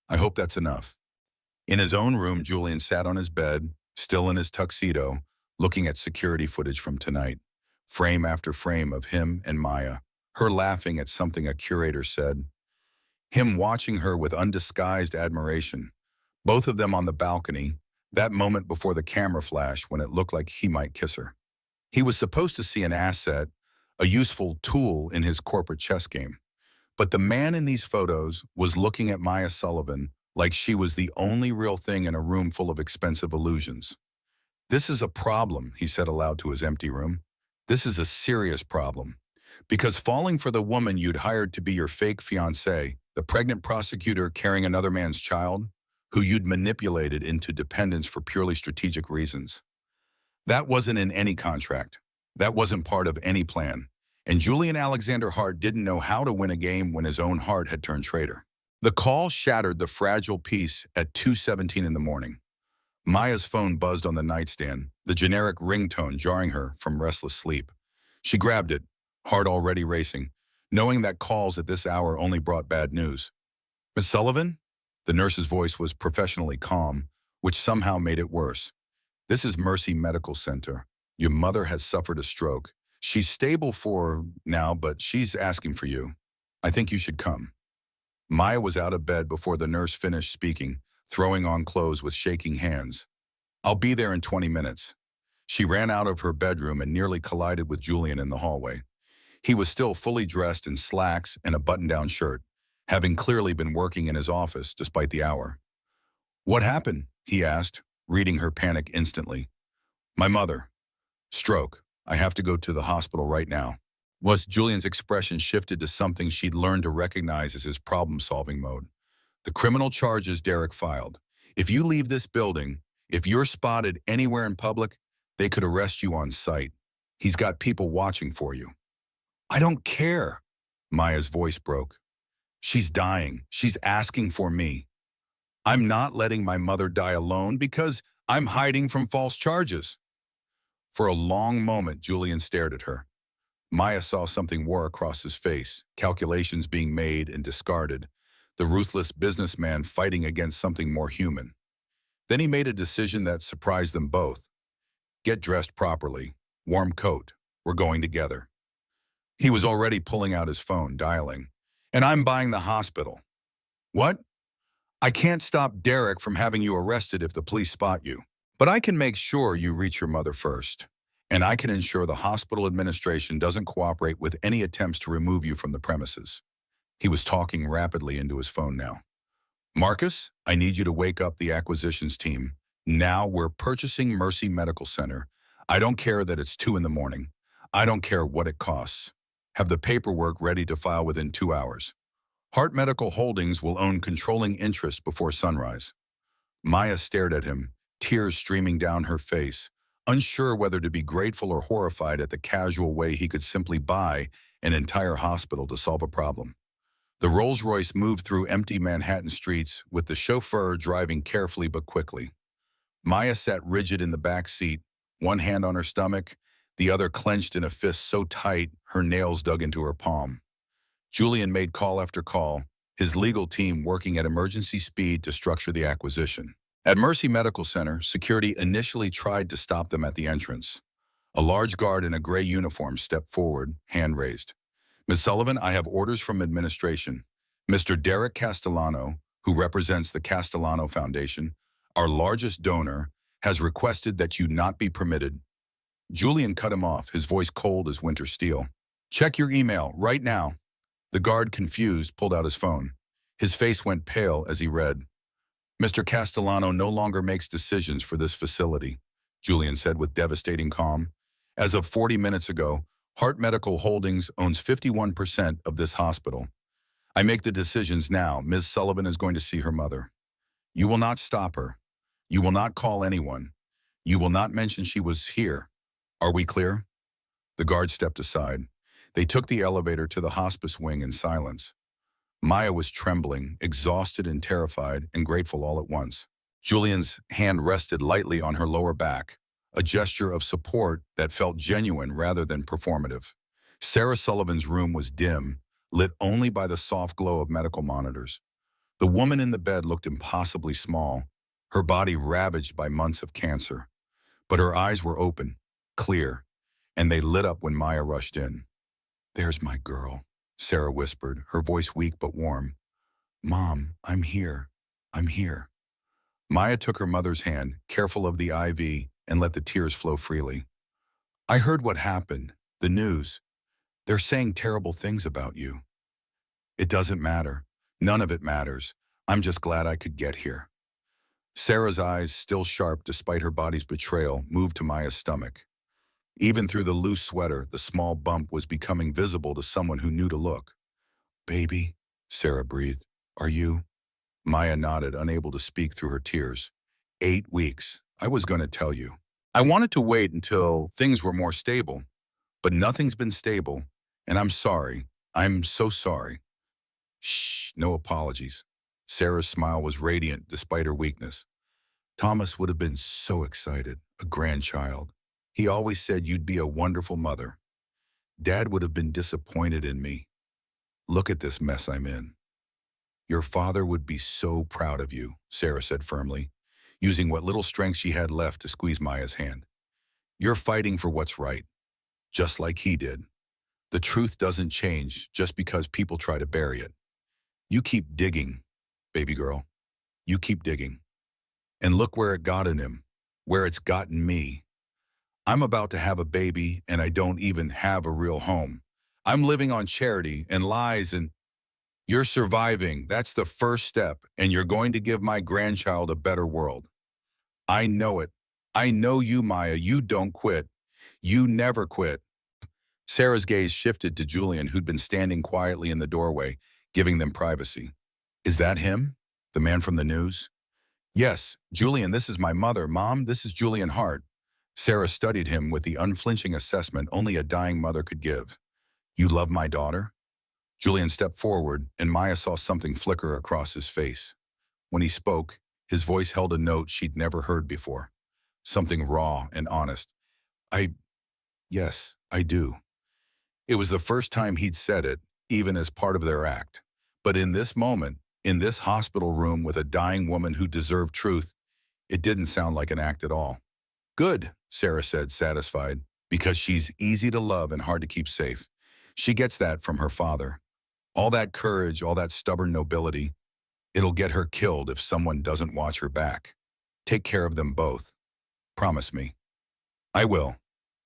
Speaker 1: I hope that's enough. In his own room, Julian sat on his bed, still in his tuxedo, looking at security footage from tonight, frame after frame of him and Maya, her laughing at something a curator said, him watching her with undisguised admiration, both of them on the balcony, that moment before the camera flash when it looked like he might kiss her. He was supposed to see an asset, a useful tool in his corporate chess game. But the man in these photos was looking at Maya Sullivan like she was the only real thing in a room full of expensive illusions. This is a problem, he said aloud to his empty room. This is a serious problem. Because falling for the woman you'd hired to be your fake fiancée, the pregnant prosecutor carrying another man's child, who you'd manipulated into dependence for purely strategic reasons. That wasn't in any contract. That wasn't part of any plan. And Julian Alexander Hart didn't know how to win a game when his own heart had turned traitor. The call shattered the fragile peace at 2:17 in the morning. Maya's phone buzzed on the nightstand, the generic ringtone jarring her from restless sleep. She grabbed it, heart already racing, knowing that calls at this hour only brought bad news. Miss Sullivan? The nurse's voice was professionally calm, which somehow made it worse. This is Mercy Medical Center. Your mother has suffered a stroke. She's stable for now, but she's asking for you. I think you should come. Maya was out of bed before the nurse finished speaking, throwing on clothes with shaking hands. I'll be there in 20 minutes. She ran out of her bedroom and nearly collided with Julian in the hallway. He was still fully dressed in slacks and a button-down shirt, having clearly been working in his office despite the hour. What happened? He asked, reading her panic instantly. My mother. Stroke. I have to go to the hospital right now. Was Julian's expression shifted to something she'd learned to recognize as his problem-solving mode. The criminal charges Derek filed. If you leave this building, if you're spotted anywhere in public, they could arrest you on sight. He's got people watching for you. I don't care. Maya's voice broke. She's dying. She's asking for me. I'm not letting my mother die alone because I'm hiding from false charges. For a long moment, Julian stared at her. Maya saw something war across his face, calculations being made and discarded, the ruthless businessman fighting against something more human. Then he made a decision that surprised them both. Get dressed properly. Warm coat. We're going together. He was already pulling out his phone, dialing. And I'm buying the hospital. What? I can't stop Derek from having you arrested if the police spot you. But I can make sure you reach your mother first. And I can ensure the hospital administration doesn't cooperate with any attempts to remove you from the premises. He was talking rapidly into his phone now. Marcus, I need you to wake up the acquisitions team. Now we're purchasing Mercy Medical Center. I don't care that it's 2 in the morning. I don't care what it costs. Have the paperwork ready to file within 2 hours. Heart Medical Holdings will own controlling interest before sunrise. Maya stared at him, tears streaming down her face, unsure whether to be grateful or horrified at the casual way he could simply buy an entire hospital to solve a problem. The Rolls-Royce moved through empty Manhattan streets with the chauffeur driving carefully but quickly. Maya sat rigid in the back seat, one hand on her stomach, the other clenched in a fist so tight her nails dug into her palm. Julian made call after call, his legal team working at emergency speed to structure the acquisition. At Mercy Medical Center, security initially tried to stop them at the entrance. A large guard in a gray uniform stepped forward, hand raised. Ms. Sullivan, I have orders from administration. Mr. Derek Castellano, who represents the Castellano Foundation, our largest donor, has requested that you not be permitted. Julian cut him off, his voice cold as winter steel. Check your email, right now. The guard, confused, pulled out his phone. His face went pale as he read. Mr. Castellano no longer makes decisions for this facility, Julian said with devastating calm. As of 40 minutes ago, Heart Medical Holdings owns 51% of this hospital. I make the decisions now. Ms. Sullivan is going to see her mother. You will not stop her. You will not call anyone. You will not mention she was here. Are we clear? The guard stepped aside. They took the elevator to the hospice wing in silence. Maya was trembling, exhausted and terrified, and grateful all at once. Julian's hand rested lightly on her lower back, a gesture of support that felt genuine rather than performative. Sarah Sullivan's room was dim, lit only by the soft glow of medical monitors. The woman in the bed looked impossibly small, her body ravaged by months of cancer. But her eyes were open, clear, and they lit up when Maya rushed in. There's my girl, Sarah whispered, her voice weak but warm. Mom, I'm here. I'm here. Maya took her mother's hand, careful of the IV, and let the tears flow freely. I heard what happened, the news. They're saying terrible things about you. It doesn't matter. None of it matters. I'm just glad I could get here. Sarah's eyes, still sharp despite her body's betrayal, moved to Maya's stomach. Even through the loose sweater, the small bump was becoming visible to someone who knew to look. Baby, Sarah breathed. Are you? Maya nodded, unable to speak through her tears. 8 weeks. I was going to tell you. I wanted to wait until things were more stable, but nothing's been stable, and I'm sorry. I'm so sorry. Shh, no apologies. Sarah's smile was radiant despite her weakness. Thomas would have been so excited, a grandchild. He always said you'd be a wonderful mother. Dad would have been disappointed in me. Look at this mess I'm in. Your father would be so proud of you, Sarah said firmly, using what little strength she had left to squeeze Maya's hand. You're fighting for what's right, just like he did. The truth doesn't change just because people try to bury it. You keep digging, baby girl. You keep digging. And look where it got in him, where it's gotten me. I'm about to have a baby and I don't even have a real home. I'm living on charity and lies and you're surviving. That's the first step and you're going to give my grandchild a better world. I know it. I know you, Maya. You don't quit. You never quit. Sarah's gaze shifted to Julian, who'd been standing quietly in the doorway, giving them privacy. Is that him? The man from the news? Yes, Julian, this is my mother. Mom, this is Julian Hart. Sarah studied him with the unflinching assessment only a dying mother could give. You love my daughter? Julian stepped forward, and Maya saw something flicker across his face. When he spoke, his voice held a note she'd never heard before. Something raw and honest. Yes, I do. It was the first time he'd said it, even as part of their act. But in this moment, in this hospital room with a dying woman who deserved truth, it didn't sound like an act at all. Good, Sarah said, satisfied, because she's easy to love and hard to keep safe. She gets that from her father. All that courage, all that stubborn nobility, it'll get her killed if someone doesn't watch her back. Take care of them both. Promise me. I will.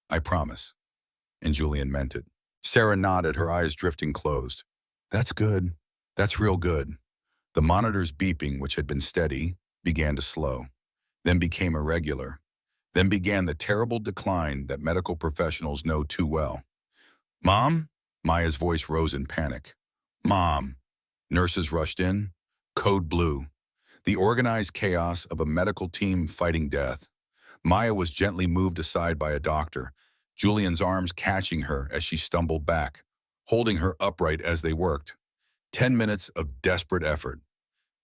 Speaker 1: I promise. And Julian meant it. Sarah nodded, her eyes drifting closed. That's good. That's real good. The monitor's beeping, which had been steady, began to slow, then became irregular, then began the terrible decline that medical professionals know too well. Mom? Maya's voice rose in panic. Mom. Nurses rushed in. Code blue. The organized chaos of a medical team fighting death. Maya was gently moved aside by a doctor, Julian's arms catching her as she stumbled back, holding her upright as they worked. 10 minutes of desperate effort.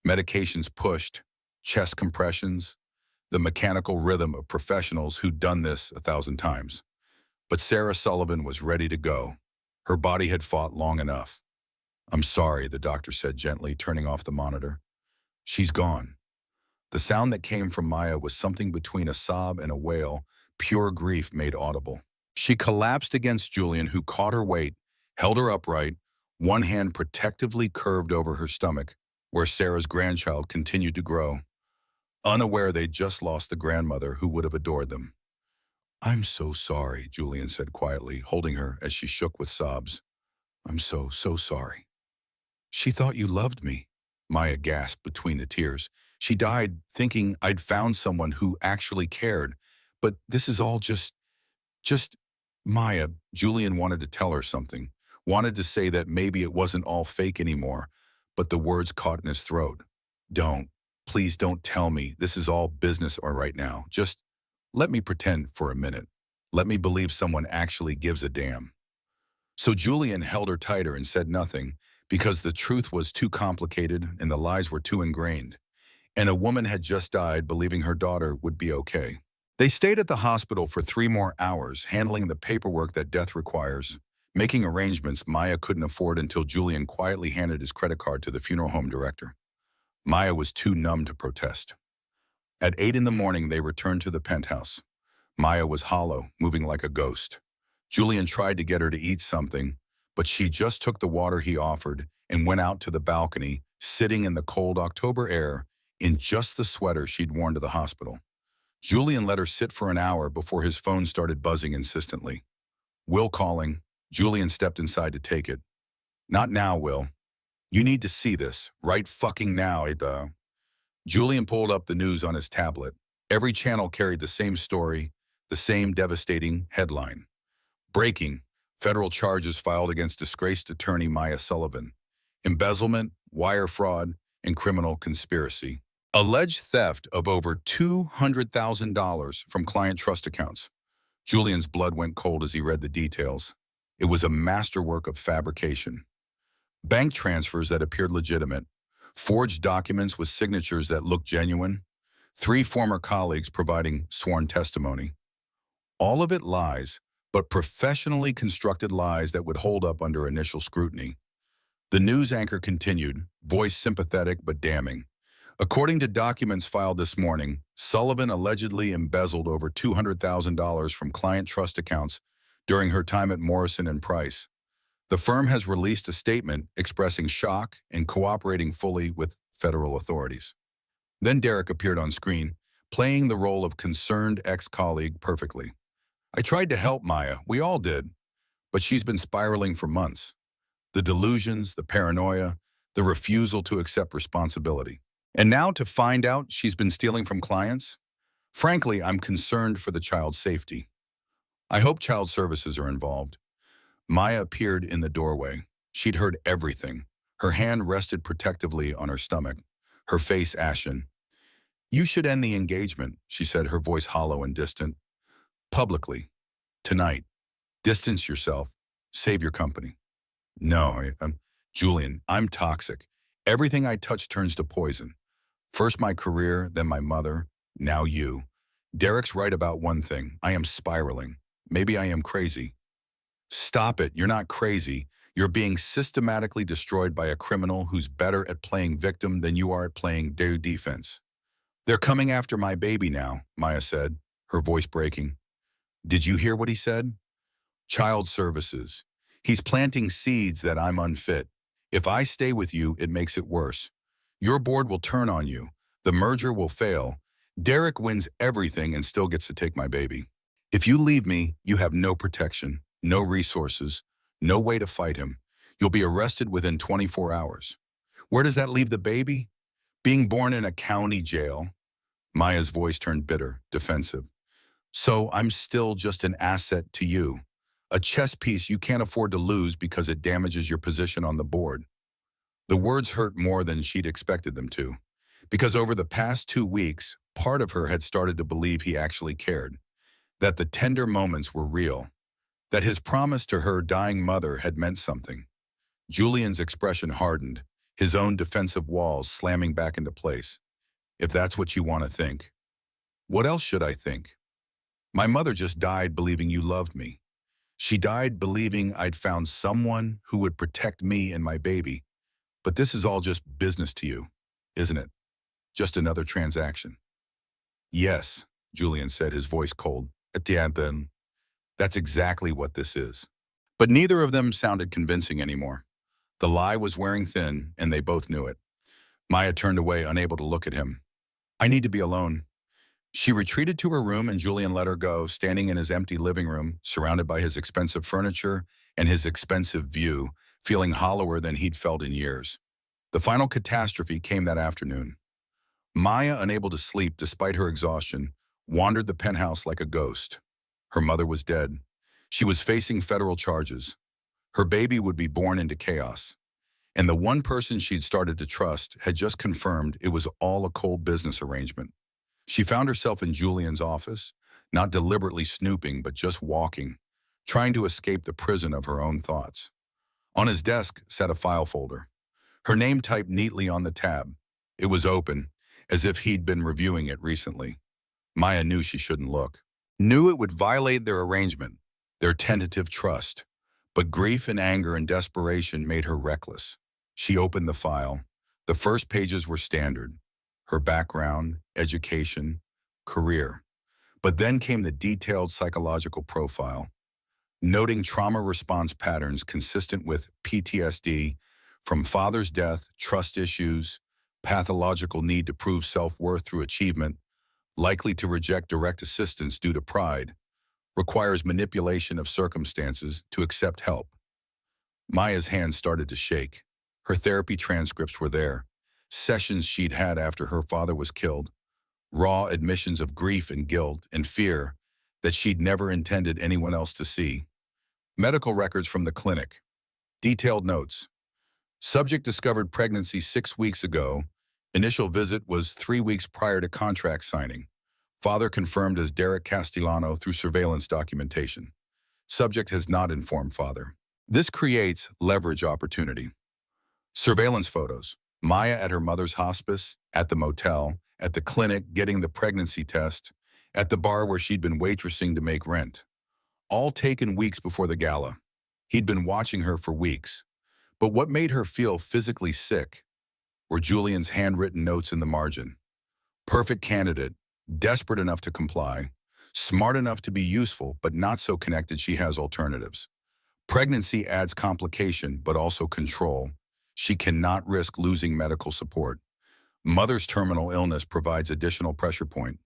Speaker 1: Medications pushed, chest compressions, the mechanical rhythm of professionals who'd done this 1,000 times. But Sarah Sullivan was ready to go. Her body had fought long enough. I'm sorry, the doctor said gently, turning off the monitor. She's gone. The sound that came from Maya was something between a sob and a wail, pure grief made audible. She collapsed against Julian, who caught her weight, held her upright, one hand protectively curved over her stomach, where Sarah's grandchild continued to grow, unaware they'd just lost the grandmother who would have adored them. I'm so sorry, Julian said quietly, holding her as she shook with sobs. I'm so sorry. She thought you loved me, Maya gasped between the tears. She died thinking I'd found someone who actually cared. But this is all just Maya. Julian wanted to tell her something, wanted to say that maybe it wasn't all fake anymore, but the words caught in his throat. Please don't tell me this is all business or right now. Just let me pretend for a minute. Let me believe someone actually gives a damn. So Julian held her tighter and said nothing, because the truth was too complicated and the lies were too ingrained. And a woman had just died believing her daughter would be okay. They stayed at the hospital for 3 more hours, handling the paperwork that death requires, making arrangements Maya couldn't afford until Julian quietly handed his credit card to the funeral home director. Maya was too numb to protest. At 8 in the morning, they returned to the penthouse. Maya was hollow, moving like a ghost. Julian tried to get her to eat something, but she just took the water he offered and went out to the balcony, sitting in the cold October air in just the sweater she'd worn to the hospital. Julian let her sit for an hour before his phone started buzzing insistently. Will calling. Julian stepped inside to take it. Not now, Will. You need to see this, right fucking now, Julian pulled up the news on his tablet. Every channel carried the same story, the same devastating headline. Breaking, federal charges filed against disgraced attorney Maya Sullivan. Embezzlement, wire fraud, and criminal conspiracy. Alleged theft of over $200,000 from client trust accounts. Julian's blood went cold as he read the details. It was a masterwork of fabrication. Bank transfers that appeared legitimate, forged documents with signatures that looked genuine, 3 former colleagues providing sworn testimony. All of it lies, but professionally constructed lies that would hold up under initial scrutiny. The news anchor continued, voice sympathetic but damning. According to documents filed this morning, Sullivan allegedly embezzled over $200,000 from client trust accounts during her time at Morrison and Price. The firm has released a statement expressing shock and cooperating fully with federal authorities. Then Derek appeared on screen, playing the role of concerned ex-colleague perfectly. I tried to help Maya, we all did, but she's been spiraling for months. The delusions, the paranoia, the refusal to accept responsibility. And now to find out she's been stealing from clients? Frankly, I'm concerned for the child's safety. I hope child services are involved. Maya appeared in the doorway. She'd heard everything. Her hand rested protectively on her stomach, her face ashen. You should end the engagement, she said, her voice hollow and distant. Publicly. Tonight. Distance yourself. Save your company. No, Julian, I'm toxic. Everything I touch turns to poison. First my career, then my mother, now you. Derek's right about one thing. I am spiraling. Maybe I am crazy. Stop it. You're not crazy. You're being systematically destroyed by a criminal who's better at playing victim than you are at playing defense. They're coming after my baby now, Maya said, her voice breaking. Did you hear what he said? Child services. He's planting seeds that I'm unfit. If I stay with you, it makes it worse. Your board will turn on you. The merger will fail. Derek wins everything and still gets to take my baby. If you leave me, you have no protection, no resources, no way to fight him. You'll be arrested within 24 hours. Where does that leave the baby? Being born in a county jail. Maya's voice turned bitter, defensive. So I'm still just an asset to you. A chess piece you can't afford to lose because it damages your position on the board. The words hurt more than she'd expected them to, because over the past 2 weeks, part of her had started to believe he actually cared, that the tender moments were real, that his promise to her dying mother had meant something. Julian's expression hardened, his own defensive walls slamming back into place. If that's what you want to think, what else should I think? My mother just died believing you loved me. She died believing I'd found someone who would protect me and my baby. But this is all just business to you, isn't it? Just another transaction. Yes, Julian said, his voice cold. At the end, then, that's exactly what this is. But neither of them sounded convincing anymore. The lie was wearing thin, and they both knew it. Maya turned away, unable to look at him. I need to be alone. She retreated to her room and Julian let her go, standing in his empty living room, surrounded by his expensive furniture and his expensive view, feeling hollower than he'd felt in years. The final catastrophe came that afternoon. Maya, unable to sleep despite her exhaustion, wandered the penthouse like a ghost. Her mother was dead. She was facing federal charges. Her baby would be born into chaos. And the one person she'd started to trust had just confirmed it was all a cold business arrangement. She found herself in Julian's office, not deliberately snooping, but just walking, trying to escape the prison of her own thoughts. On his desk sat a file folder, her name typed neatly on the tab. It was open, as if he'd been reviewing it recently. Maya knew she shouldn't look. Knew it would violate their arrangement, their tentative trust. But grief and anger and desperation made her reckless. She opened the file. The first pages were standard. Her background, education, career. But then came the detailed psychological profile, noting trauma response patterns consistent with PTSD from father's death, trust issues, pathological need to prove self-worth through achievement, likely to reject direct assistance due to pride, requires manipulation of circumstances to accept help. Maya's hands started to shake. Her therapy transcripts were there, sessions she'd had after her father was killed, raw admissions of grief and guilt and fear that she'd never intended anyone else to see. Medical records from the clinic. Detailed notes. Subject discovered pregnancy 6 weeks ago. Initial visit was 3 weeks prior to contract signing. Father confirmed as Derek Castellano through surveillance documentation. Subject has not informed father. This creates leverage opportunity. Surveillance photos. Maya at her mother's hospice, at the motel, at the clinic getting the pregnancy test, at the bar where she'd been waitressing to make rent. All taken weeks before the gala. He'd been watching her for weeks. But what made her feel physically sick were Julian's handwritten notes in the margin. Perfect candidate, desperate enough to comply, smart enough to be useful, but not so connected she has alternatives. Pregnancy adds complication, but also control. She cannot risk losing medical support. Mother's terminal illness provides additional pressure point.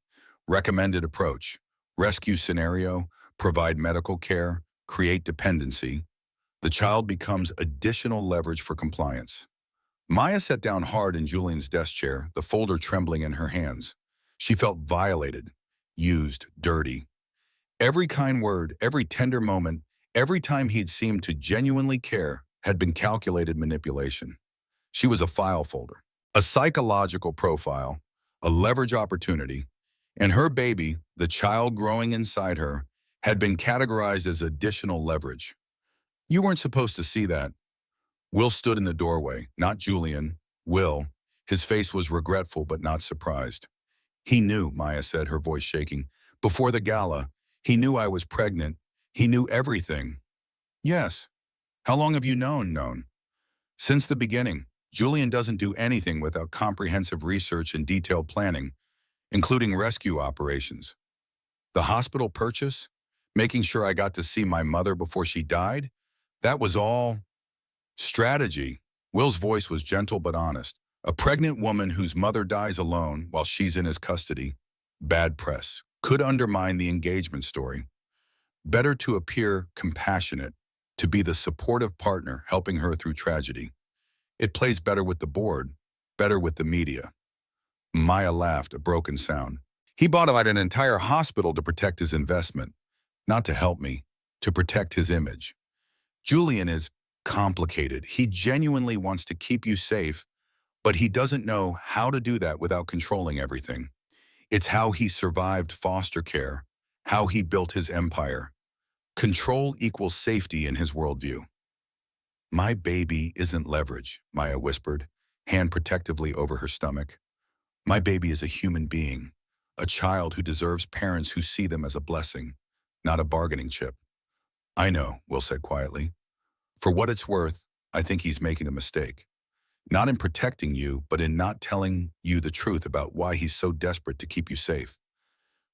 Speaker 1: Recommended approach. Rescue scenario, provide medical care, create dependency. The child becomes additional leverage for compliance. Maya sat down hard in Julian's desk chair, the folder trembling in her hands. She felt violated, used, dirty. Every kind word, every tender moment, every time he'd seemed to genuinely care had been calculated manipulation. She was a file folder, a psychological profile, a leverage opportunity, and her baby, the child growing inside her, had been categorized as additional leverage. You weren't supposed to see that. Will stood in the doorway, not Julian. Will. His face was regretful but not surprised. He knew, Maya said, her voice shaking. Before the gala, he knew I was pregnant. He knew everything. Yes. How long have you known? Since the beginning. Julian doesn't do anything without comprehensive research and detailed planning, including rescue operations. The hospital purchase? Making sure I got to see my mother before she died? That was all strategy. Will's voice was gentle but honest. A pregnant woman whose mother dies alone while she's in his custody. Bad press. Could undermine the engagement story. Better to appear compassionate, to be the supportive partner helping her through tragedy. It plays better with the board, better with the media. Maya laughed, a broken sound. He bought out an entire hospital to protect his investment, not to help me, to protect his image. Julian is complicated. He genuinely wants to keep you safe, but he doesn't know how to do that without controlling everything. It's how he survived foster care, how he built his empire. Control equals safety in his worldview. My baby isn't leverage, Maya whispered, hand protectively over her stomach. My baby is a human being, a child who deserves parents who see them as a blessing, not a bargaining chip. I know, Will said quietly. For what it's worth, I think he's making a mistake. Not in protecting you, but in not telling you the truth about why he's so desperate to keep you safe.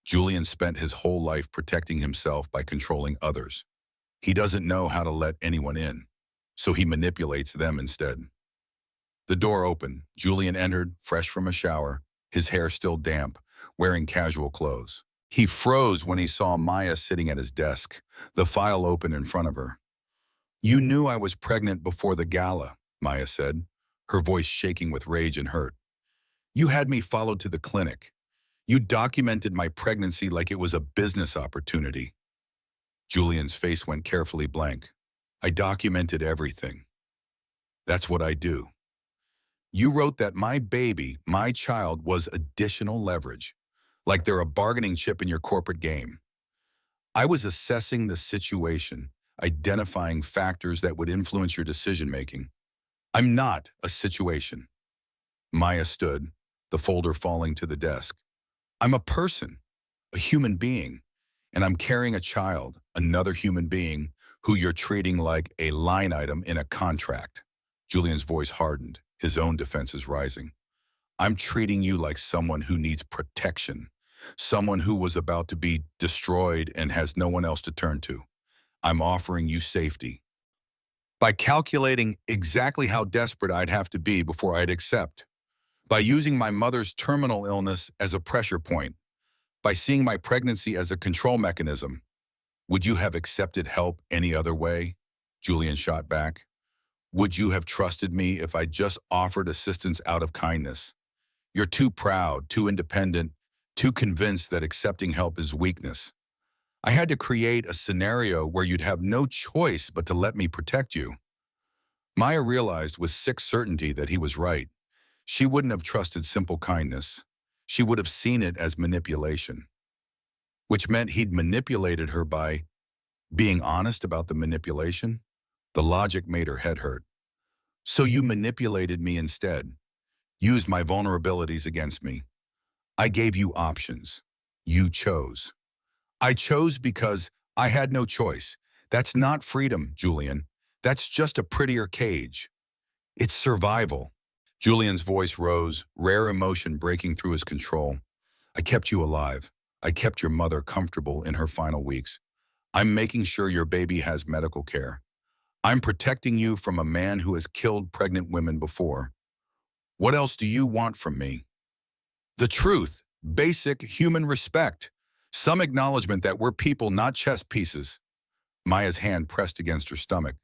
Speaker 1: Julian spent his whole life protecting himself by controlling others. He doesn't know how to let anyone in, so he manipulates them instead. The door opened. Julian entered, fresh from a shower, his hair still damp, wearing casual clothes. He froze when he saw Maya sitting at his desk, the file open in front of her. You knew I was pregnant before the gala, Maya said, her voice shaking with rage and hurt. You had me followed to the clinic. You documented my pregnancy like it was a business opportunity. Julian's face went carefully blank. I documented everything. That's what I do. You wrote that my baby, my child, was additional leverage, like they're a bargaining chip in your corporate game. I was assessing the situation, identifying factors that would influence your decision-making. I'm not a situation. Maya stood, the folder falling to the desk. I'm a person, a human being, and I'm carrying a child, another human being, who you're treating like a line item in a contract. Julian's voice hardened, his own defenses rising. I'm treating you like someone who needs protection, someone who was about to be destroyed and has no one else to turn to. I'm offering you safety. By calculating exactly how desperate I'd have to be before I'd accept. By using my mother's terminal illness as a pressure point. By seeing my pregnancy as a control mechanism. Would you have accepted help any other way? Julian shot back. Would you have trusted me if I just offered assistance out of kindness? You're too proud, too independent, too convinced that accepting help is weakness. I had to create a scenario where you'd have no choice but to let me protect you. Maya realized with sick certainty that he was right. She wouldn't have trusted simple kindness. She would have seen it as manipulation, which meant he'd manipulated her by being honest about the manipulation. The logic made her head hurt. So you manipulated me instead, used my vulnerabilities against me. I gave you options. You chose. I chose because I had no choice. That's not freedom, Julian. That's just a prettier cage. It's survival. Julian's voice rose, rare emotion breaking through his control. I kept you alive. I kept your mother comfortable in her final weeks. I'm making sure your baby has medical care. I'm protecting you from a man who has killed pregnant women before. What else do you want from me? The truth, basic human respect, some acknowledgement that we're people, not chess pieces. Maya's hand pressed against her stomach.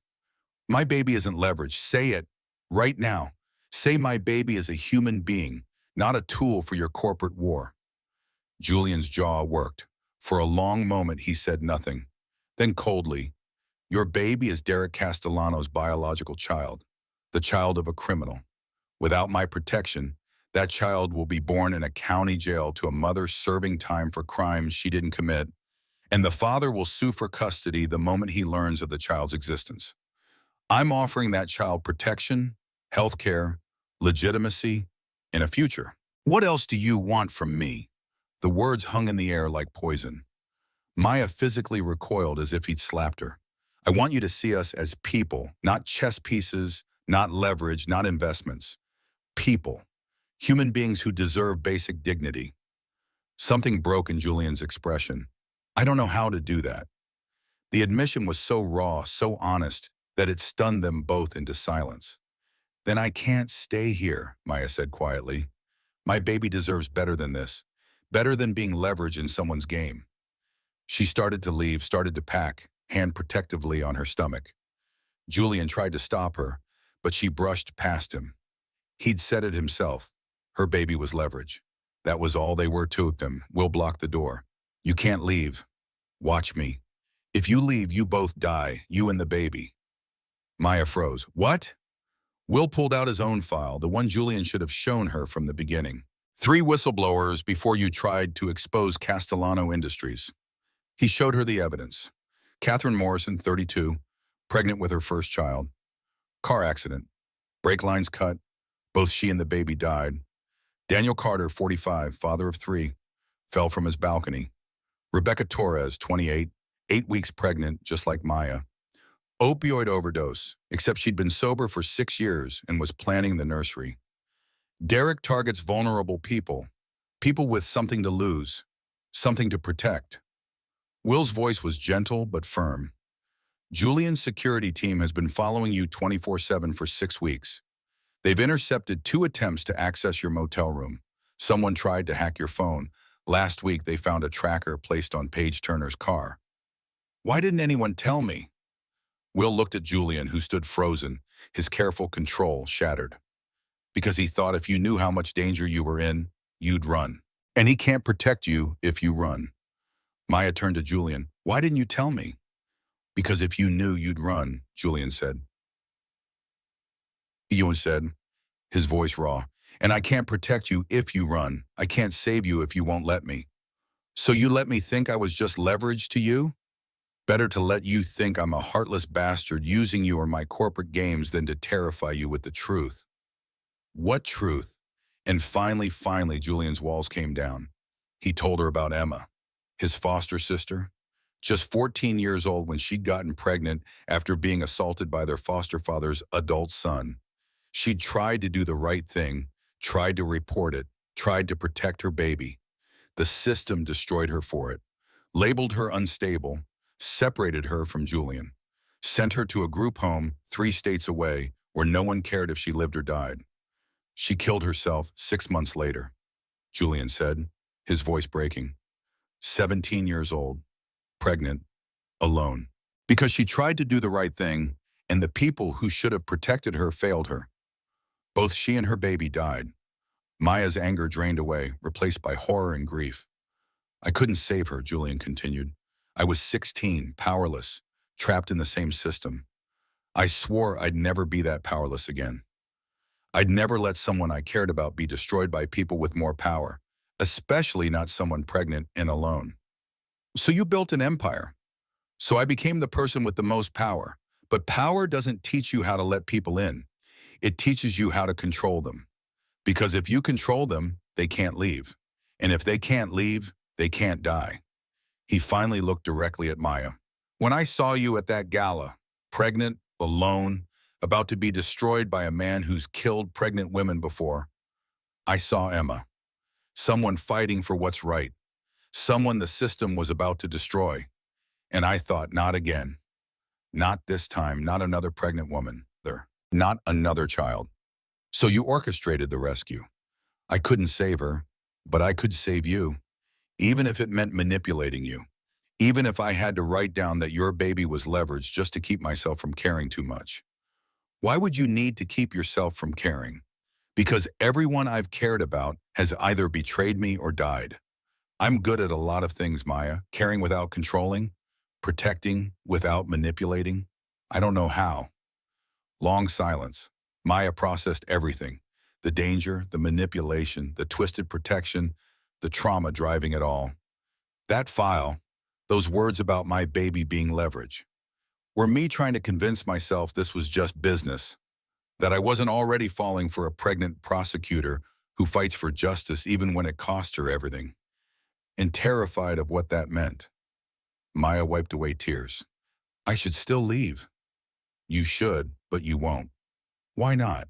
Speaker 1: My baby isn't leverage. Say it right now. Say my baby is a human being, not a tool for your corporate war. Julian's jaw worked. For a long moment, he said nothing. Then coldly, your baby is Derek Castellano's biological child, the child of a criminal. Without my protection, that child will be born in a county jail to a mother serving time for crimes she didn't commit, and the father will sue for custody the moment he learns of the child's existence. I'm offering that child protection, health care, legitimacy, and a future. What else do you want from me? The words hung in the air like poison. Maya physically recoiled as if he'd slapped her. I want you to see us as people, not chess pieces, not leverage, not investments. People. Human beings who deserve basic dignity. Something broke in Julian's expression. I don't know how to do that. The admission was so raw, so honest. that it stunned them both into silence. "Then I can't stay here," Maya said quietly. "My baby deserves better than this, better than being leverage in someone's game." She started to leave, started to pack, hand protectively on her stomach. Julian tried to stop her, but she brushed past him. He'd said it himself. Her baby was leverage. That was all they were to him. "We'll block the door. You can't leave. Watch me. If you leave, you both die, you and the baby." Maya froze. "What?" Will pulled out his own file, the one Julian should have shown her from the beginning. "3 whistleblowers before you tried to expose Castellano Industries." He showed her the evidence. Catherine Morrison, 32, pregnant with her first child. Car accident. Brake lines cut. Both she and the baby died. Daniel Carter, 45, father of 3, fell from his balcony. Rebecca Torres, 28, 8 weeks pregnant, just like Maya. Opioid overdose, except she'd been sober for 6 years and was planning the nursery. Derek targets vulnerable people, people with something to lose, something to protect. Will's voice was gentle but firm. "Julian's security team has been following you 24/7 for 6 weeks. They've intercepted 2 attempts to access your motel room. Someone tried to hack your phone. Last week they found a tracker placed on Paige Turner's car." "Why didn't anyone tell me?" Will looked at Julian, who stood frozen, his careful control shattered. "Because he thought if you knew how much danger you were in, you'd run. And he can't protect you if you run." Maya turned to Julian. "Why didn't you tell me?" "Because if you knew, you'd run," Julian said. Ewan said, his voice raw. "And I can't protect you if you run. I can't save you if you won't let me. So you let me think I was just leverage to you? Better to let you think I'm a heartless bastard using you or my corporate games than to terrify you with the truth." "What truth?" And finally, Julian's walls came down. He told her about Emma, his foster sister, just 14 years old when she'd gotten pregnant after being assaulted by their foster father's adult son. She'd tried to do the right thing, tried to report it, tried to protect her baby. The system destroyed her for it, labeled her unstable, separated her from Julian, sent her to a group home 3 states away where no one cared if she lived or died. She killed herself 6 months later, Julian said, his voice breaking. 17 years old, pregnant, alone. Because she tried to do the right thing, and the people who should have protected her failed her. Both she and her baby died. Maya's anger drained away, replaced by horror and grief. "I couldn't save her," Julian continued. "I was 16, powerless, trapped in the same system. I swore I'd never be that powerless again. I'd never let someone I cared about be destroyed by people with more power, especially not someone pregnant and alone. So you built an empire. So I became the person with the most power. But power doesn't teach you how to let people in. It teaches you how to control them. Because if you control them, they can't leave. And if they can't leave, they can't die." He finally looked directly at Maya. "When I saw you at that gala, pregnant, alone, about to be destroyed by a man who's killed pregnant women before, I saw Emma. Someone fighting for what's right. Someone the system was about to destroy. And I thought, not again. Not this time, not another pregnant woman. Not another child. So you orchestrated the rescue. I couldn't save her, but I could save you. Even if it meant manipulating you. Even if I had to write down that your baby was leverage just to keep myself from caring too much. Why would you need to keep yourself from caring? Because everyone I've cared about has either betrayed me or died. I'm good at a lot of things, Maya. Caring without controlling, protecting without manipulating. I don't know how." Long silence. Maya processed everything. The danger, the manipulation, the twisted protection, the trauma driving it all. That file, those words about my baby being leverage, were me trying to convince myself this was just business, that I wasn't already falling for a pregnant prosecutor who fights for justice even when it costs her everything, and terrified of what that meant. Maya wiped away tears. "I should still leave." "You should, but you won't." "Why not?"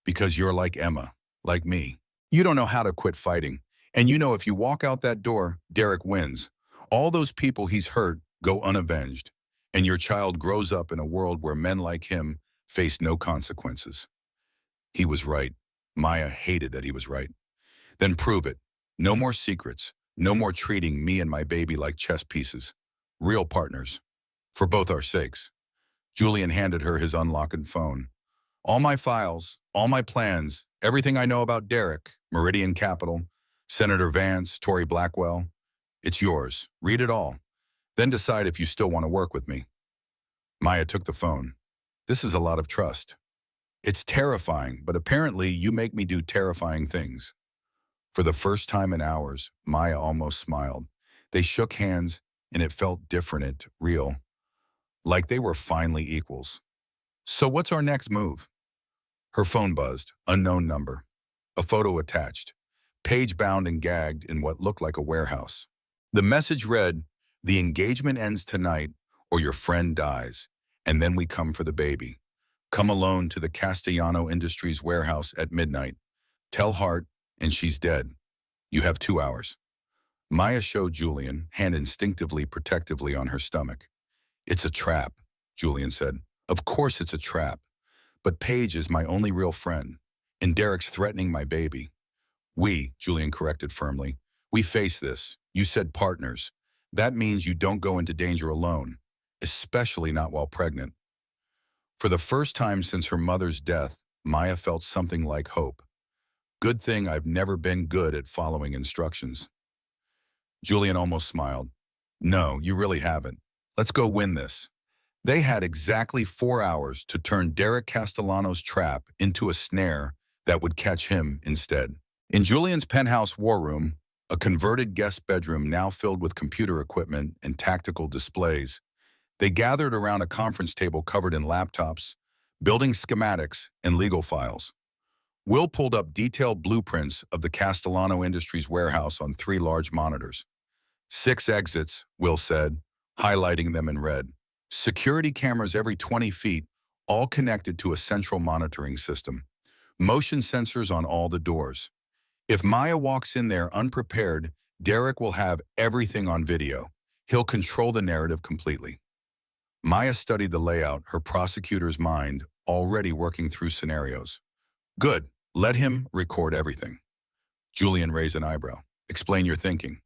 Speaker 1: "Because you're like Emma, like me. You don't know how to quit fighting. And you know if you walk out that door, Derek wins. All those people he's hurt go unavenged. and your child grows up in a world where men like him face no consequences. He was right. Maya hated that he was right. Then prove it. No more secrets. No more treating me and my baby like chess pieces. Real partners. For both our sakes. Julian handed her his unlocked phone. All my files, all my plans, everything I know about Derek, Meridian Capital, Senator Vance, Tory Blackwell. It's yours. Read it all. Then decide if you still want to work with me. Maya took the phone. This is a lot of trust. It's terrifying, but apparently you make me do terrifying things. For the first time in hours, Maya almost smiled. They shook hands, and it felt different, real, like they were finally equals. So what's our next move? Her phone buzzed, unknown number. A photo attached, page bound and gagged in what looked like a warehouse. The message read, "The engagement ends tonight or your friend dies, and then we come for the baby. Come alone to the Castellano Industries warehouse at midnight. Tell Hart, and she's dead. You have 2 hours." Maya showed Julian, hand instinctively protectively on her stomach. "It's a trap," Julian said. "Of course it's a trap. But Paige is my only real friend, and Derek's threatening my baby." Julian corrected firmly, "we face this. You said partners. That means you don't go into danger alone, especially not while pregnant." For the first time since her mother's death, Maya felt something like hope. Good thing I've never been good at following instructions. Julian almost smiled. "No, you really haven't. Let's go win this." They had exactly 4 hours to turn Derek Castellano's trap into a snare that would catch him instead. In Julian's penthouse war room, a converted guest bedroom now filled with computer equipment and tactical displays, they gathered around a conference table covered in laptops, building schematics, and legal files. Will pulled up detailed blueprints of the Castellano Industries warehouse on 3 large monitors. 6 exits, Will said, highlighting them in red. Security cameras every 20 feet, all connected to a central monitoring system. Motion sensors on all the doors. If Maya walks in there unprepared, Derek will have everything on video. He'll control the narrative completely. Maya studied the layout, her prosecutor's mind already working through scenarios. Good. Let him record everything. Julian raised an eyebrow. Explain your thinking.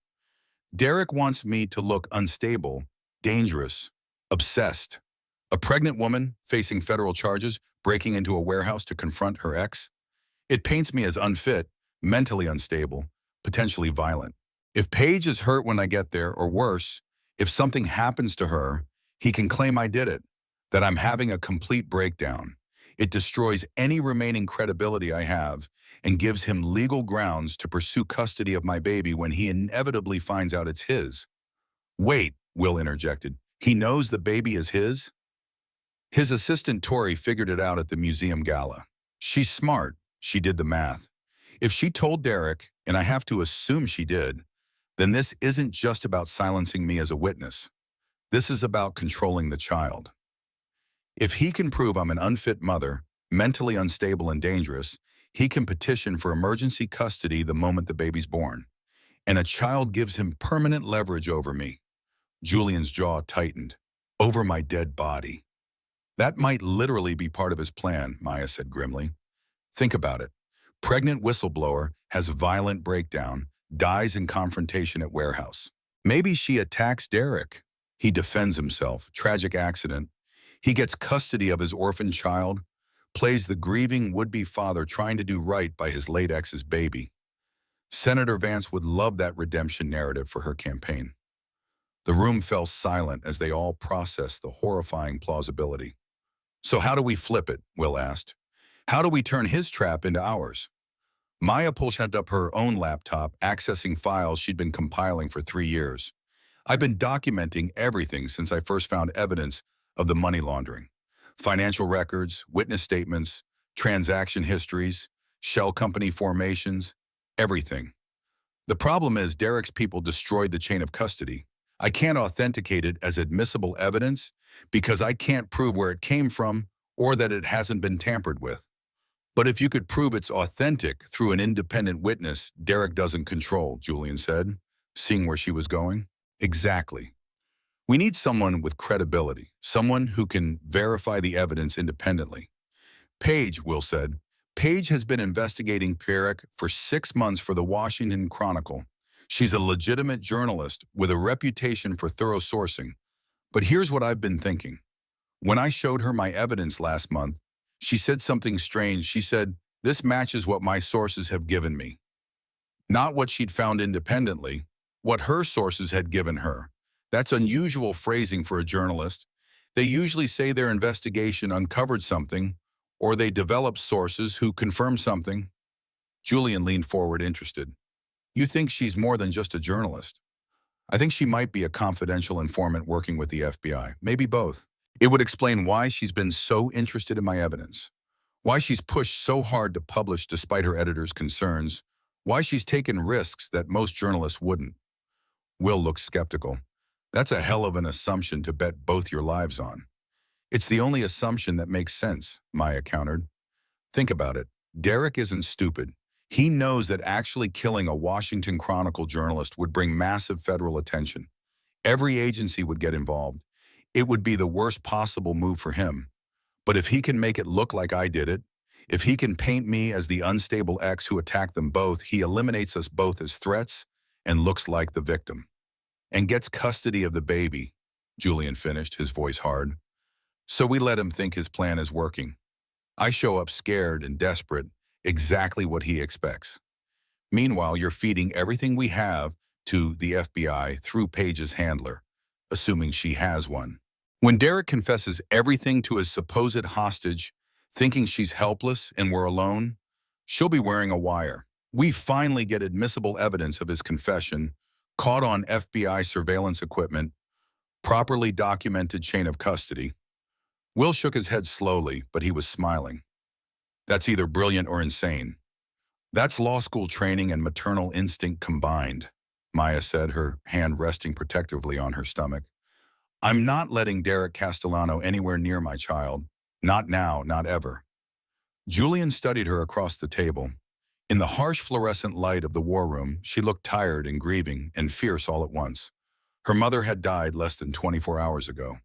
Speaker 1: Derek wants me to look unstable, dangerous, obsessed. A pregnant woman facing federal charges, breaking into a warehouse to confront her ex. It paints me as unfit, mentally unstable, potentially violent. If Paige is hurt when I get there, or worse, if something happens to her, he can claim I did it, that I'm having a complete breakdown. It destroys any remaining credibility I have and gives him legal grounds to pursue custody of my baby when he inevitably finds out it's his. Wait, Will interjected. He knows the baby is his? His assistant Tori figured it out at the museum gala. She's smart. She did the math. If she told Derek, and I have to assume she did, then this isn't just about silencing me as a witness. This is about controlling the child. If he can prove I'm an unfit mother, mentally unstable and dangerous, he can petition for emergency custody the moment the baby's born. And a child gives him permanent leverage over me. Julian's jaw tightened. Over my dead body. That might literally be part of his plan, Maya said grimly. Think about it. Pregnant whistleblower has violent breakdown, dies in confrontation at warehouse. Maybe she attacks Derek. He defends himself, tragic accident. He gets custody of his orphan child, plays the grieving would-be father trying to do right by his late ex's baby. Senator Vance would love that redemption narrative for her campaign. The room fell silent as they all processed the horrifying plausibility. So how do we flip it? Will asked. How do we turn his trap into ours? Maya pulled up her own laptop, accessing files she'd been compiling for 3 years. I've been documenting everything since I first found evidence of the money laundering. Financial records, witness statements, transaction histories, shell company formations, everything. The problem is Derek's people destroyed the chain of custody. I can't authenticate it as admissible evidence because I can't prove where it came from or that it hasn't been tampered with. But if you could prove it's authentic through an independent witness Derek doesn't control, Julian said, seeing where she was going. Exactly. We need someone with credibility, someone who can verify the evidence independently. Paige, Will said. Paige has been investigating Pierrick for 6 months for the Washington Chronicle. She's a legitimate journalist with a reputation for thorough sourcing. But here's what I've been thinking. When I showed her my evidence last month, she said something strange. She said, "This matches what my sources have given me." Not what she'd found independently, what her sources had given her. That's unusual phrasing for a journalist. They usually say their investigation uncovered something, or they developed sources who confirmed something. Julian leaned forward, interested. You think she's more than just a journalist? I think she might be a confidential informant working with the FBI, maybe both. It would explain why she's been so interested in my evidence, why she's pushed so hard to publish despite her editor's concerns, why she's taken risks that most journalists wouldn't. Will looked skeptical. That's a hell of an assumption to bet both your lives on. It's the only assumption that makes sense, Maya countered. Think about it. Derek isn't stupid. He knows that actually killing a Washington Chronicle journalist would bring massive federal attention. Every agency would get involved. It would be the worst possible move for him. But if he can make it look like I did it, if he can paint me as the unstable ex who attacked them both, he eliminates us both as threats and looks like the victim. And gets custody of the baby, Julian finished, his voice hard. So we let him think his plan is working. I show up scared and desperate, exactly what he expects. Meanwhile, you're feeding everything we have to the FBI through Paige's handler, assuming she has one. When Derek confesses everything to his supposed hostage, thinking she's helpless and we're alone, she'll be wearing a wire. We finally get admissible evidence of his confession, caught on FBI surveillance equipment, properly documented chain of custody. Will shook his head slowly, but he was smiling. That's either brilliant or insane. That's law school training and maternal instinct combined, Maya said, her hand resting protectively on her stomach. I'm not letting Derek Castellano anywhere near my child. Not now, not ever. Julian studied her across the table. In the harsh fluorescent light of the war room, she looked tired and grieving and fierce all at once. Her mother had died less than 24 hours ago.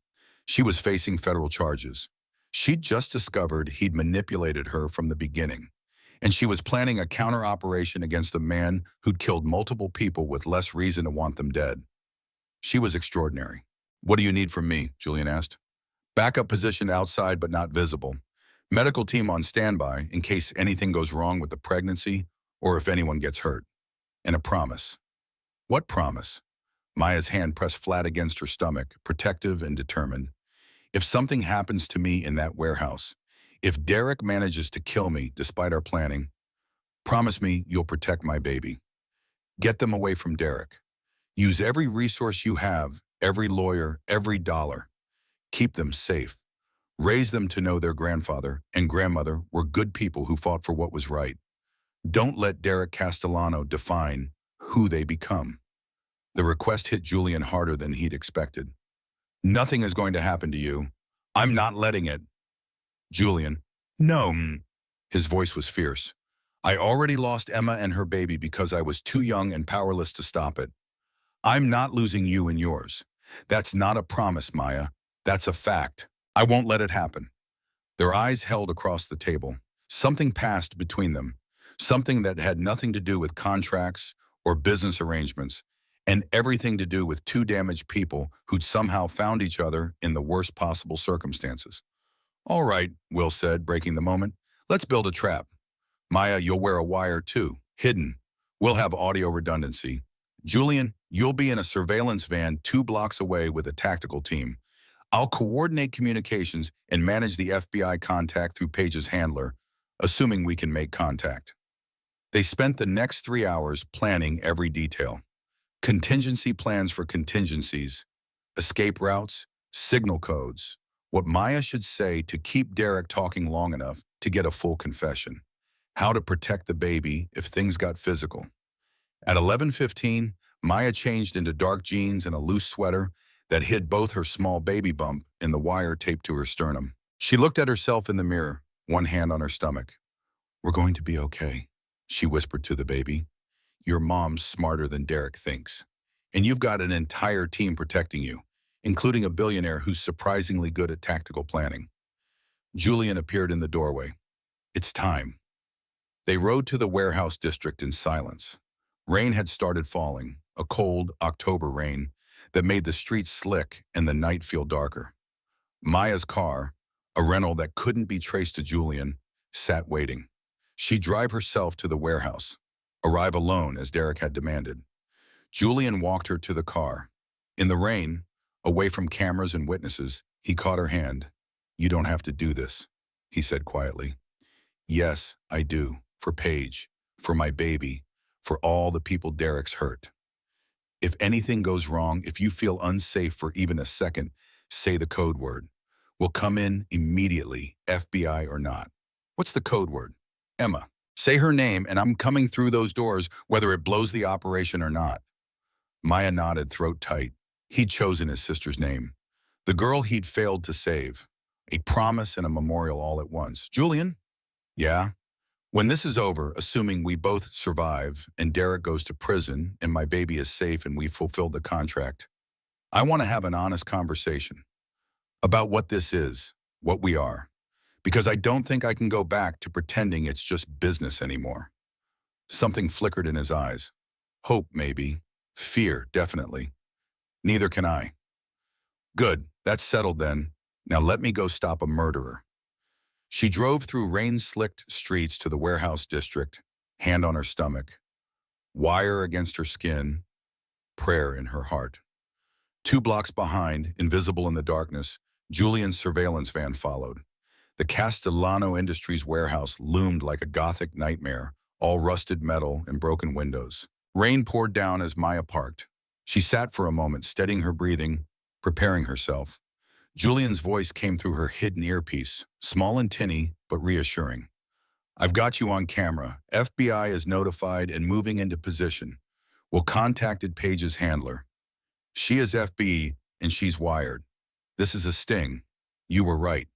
Speaker 1: She was facing federal charges. She'd just discovered he'd manipulated her from the beginning, and she was planning a counter-operation against a man who'd killed multiple people with less reason to want them dead. She was extraordinary. What do you need from me? Julian asked. Backup position outside but not visible. Medical team on standby in case anything goes wrong with the pregnancy or if anyone gets hurt. And a promise. What promise? Maya's hand pressed flat against her stomach, protective and determined. If something happens to me in that warehouse, if Derek manages to kill me despite our planning, promise me you'll protect my baby. Get them away from Derek. Use every resource you have, every lawyer, every dollar. Keep them safe. Raise them to know their grandfather and grandmother were good people who fought for what was right. Don't let Derek Castellano define who they become. The request hit Julian harder than he'd expected. Nothing is going to happen to you. I'm not letting it. Julian, no. His voice was fierce. I already lost Emma and her baby because I was too young and powerless to stop it. I'm not losing you and yours. That's not a promise, Maya. That's a fact. I won't let it happen. Their eyes held across the table. Something passed between them. Something that had nothing to do with contracts or business arrangements, and everything to do with two damaged people who'd somehow found each other in the worst possible circumstances. All right, Will said, breaking the moment. Let's build a trap. Maya, you'll wear a wire too, hidden. We'll have audio redundancy. Julian, you'll be in a surveillance van 2 blocks away with a tactical team. I'll coordinate communications and manage the FBI contact through Paige's handler, assuming we can make contact. They spent the next 3 hours planning every detail. Contingency plans for contingencies, escape routes, signal codes, what Maya should say to keep Derek talking long enough to get a full confession, how to protect the baby if things got physical. At 11:15, Maya changed into dark jeans and a loose sweater that hid both her small baby bump and the wire taped to her sternum. She looked at herself in the mirror, one hand on her stomach. We're going to be okay, she whispered to the baby. Your mom's smarter than Derek thinks. And you've got an entire team protecting you, including a billionaire who's surprisingly good at tactical planning. Julian appeared in the doorway. It's time. They rode to the warehouse district in silence. Rain had started falling, a cold October rain that made the streets slick and the night feel darker. Maya's car, a rental that couldn't be traced to Julian, sat waiting. She'd drive herself to the warehouse, arrive alone as Derek had demanded. Julian walked her to the car. In the rain, away from cameras and witnesses, he caught her hand. "You don't have to do this," he said quietly. "Yes, I do. For Paige, for my baby, for all the people Derek's hurt. If anything goes wrong, if you feel unsafe for even a second, say the code word. We'll come in immediately, FBI or not." "What's the code word?" "Emma. Say her name and I'm coming through those doors whether it blows the operation or not." Maya nodded, throat tight. He'd chosen his sister's name. The girl he'd failed to save. A promise and a memorial all at once. "Julian?" "Yeah?" "When this is over, assuming we both survive and Derek goes to prison and my baby is safe and we've fulfilled the contract, I want to have an honest conversation about what this is, what we are, because I don't think I can go back to pretending it's just business anymore." Something flickered in his eyes. Hope, maybe. Fear, definitely. "Neither can I." "Good, that's settled then. Now let me go stop a murderer." She drove through rain-slicked streets to the warehouse district, hand on her stomach, wire against her skin, prayer in her heart. 2 blocks behind, invisible in the darkness, Julian's surveillance van followed. The Castellano Industries warehouse loomed like a Gothic nightmare, all rusted metal and broken windows. Rain poured down as Maya parked. She sat for a moment, steadying her breathing, preparing herself. Julian's voice came through her hidden earpiece, small and tinny, but reassuring. "I've got you on camera. FBI is notified and moving into position. We'll contacted Paige's handler. She is FB and she's wired. This is a sting. You were right."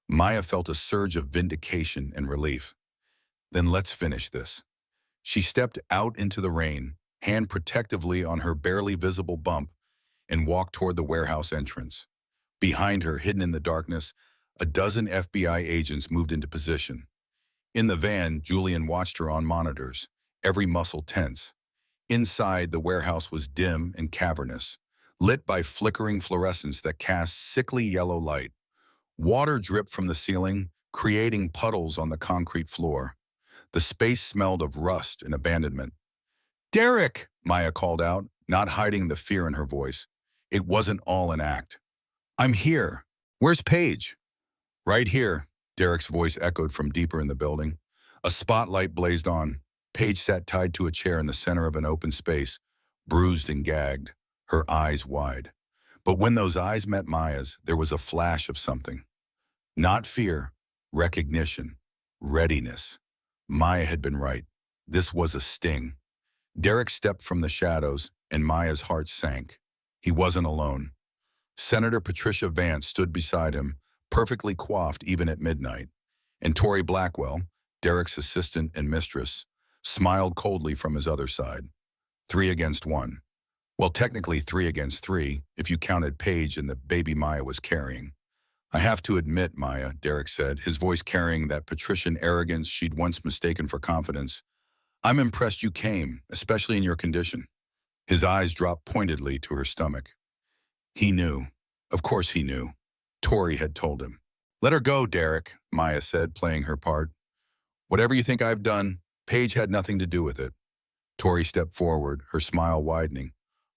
Speaker 1: Maya felt a surge of vindication and relief. "Then let's finish this." She stepped out into the rain, hand protectively on her barely visible bump, and walked toward the warehouse entrance. Behind her, hidden in the darkness, a dozen FBI agents moved into position. In the van, Julian watched her on monitors, every muscle tense. Inside, the warehouse was dim and cavernous, lit by flickering fluorescence that cast sickly yellow light. Water dripped from the ceiling, creating puddles on the concrete floor. The space smelled of rust and abandonment. "Derek!" Maya called out, not hiding the fear in her voice. It wasn't all an act. "I'm here. Where's Paige?" "Right here," Derek's voice echoed from deeper in the building. A spotlight blazed on. Paige sat tied to a chair in the center of an open space, bruised and gagged, her eyes wide. But when those eyes met Maya's, there was a flash of something. Not fear, recognition, readiness. Maya had been right. This was a sting. Derek stepped from the shadows, and Maya's heart sank. He wasn't alone. Senator Patricia Vance stood beside him, perfectly coiffed even at midnight. And Tory Blackwell, Derek's assistant and mistress, smiled coldly from his other side. 3 against 1. Well, technically 3 against 3, if you counted Paige and the baby Maya was carrying. "I have to admit, Maya," Derek said, his voice carrying that patrician arrogance she'd once mistaken for confidence, "I'm impressed you came, especially in your condition." His eyes dropped pointedly to her stomach. He knew. Of course he knew. Tori had told him. "Let her go, Derek," Maya said, playing her part. "Whatever you think I've done, Paige had nothing to do with it." Tori stepped forward, her smile widening.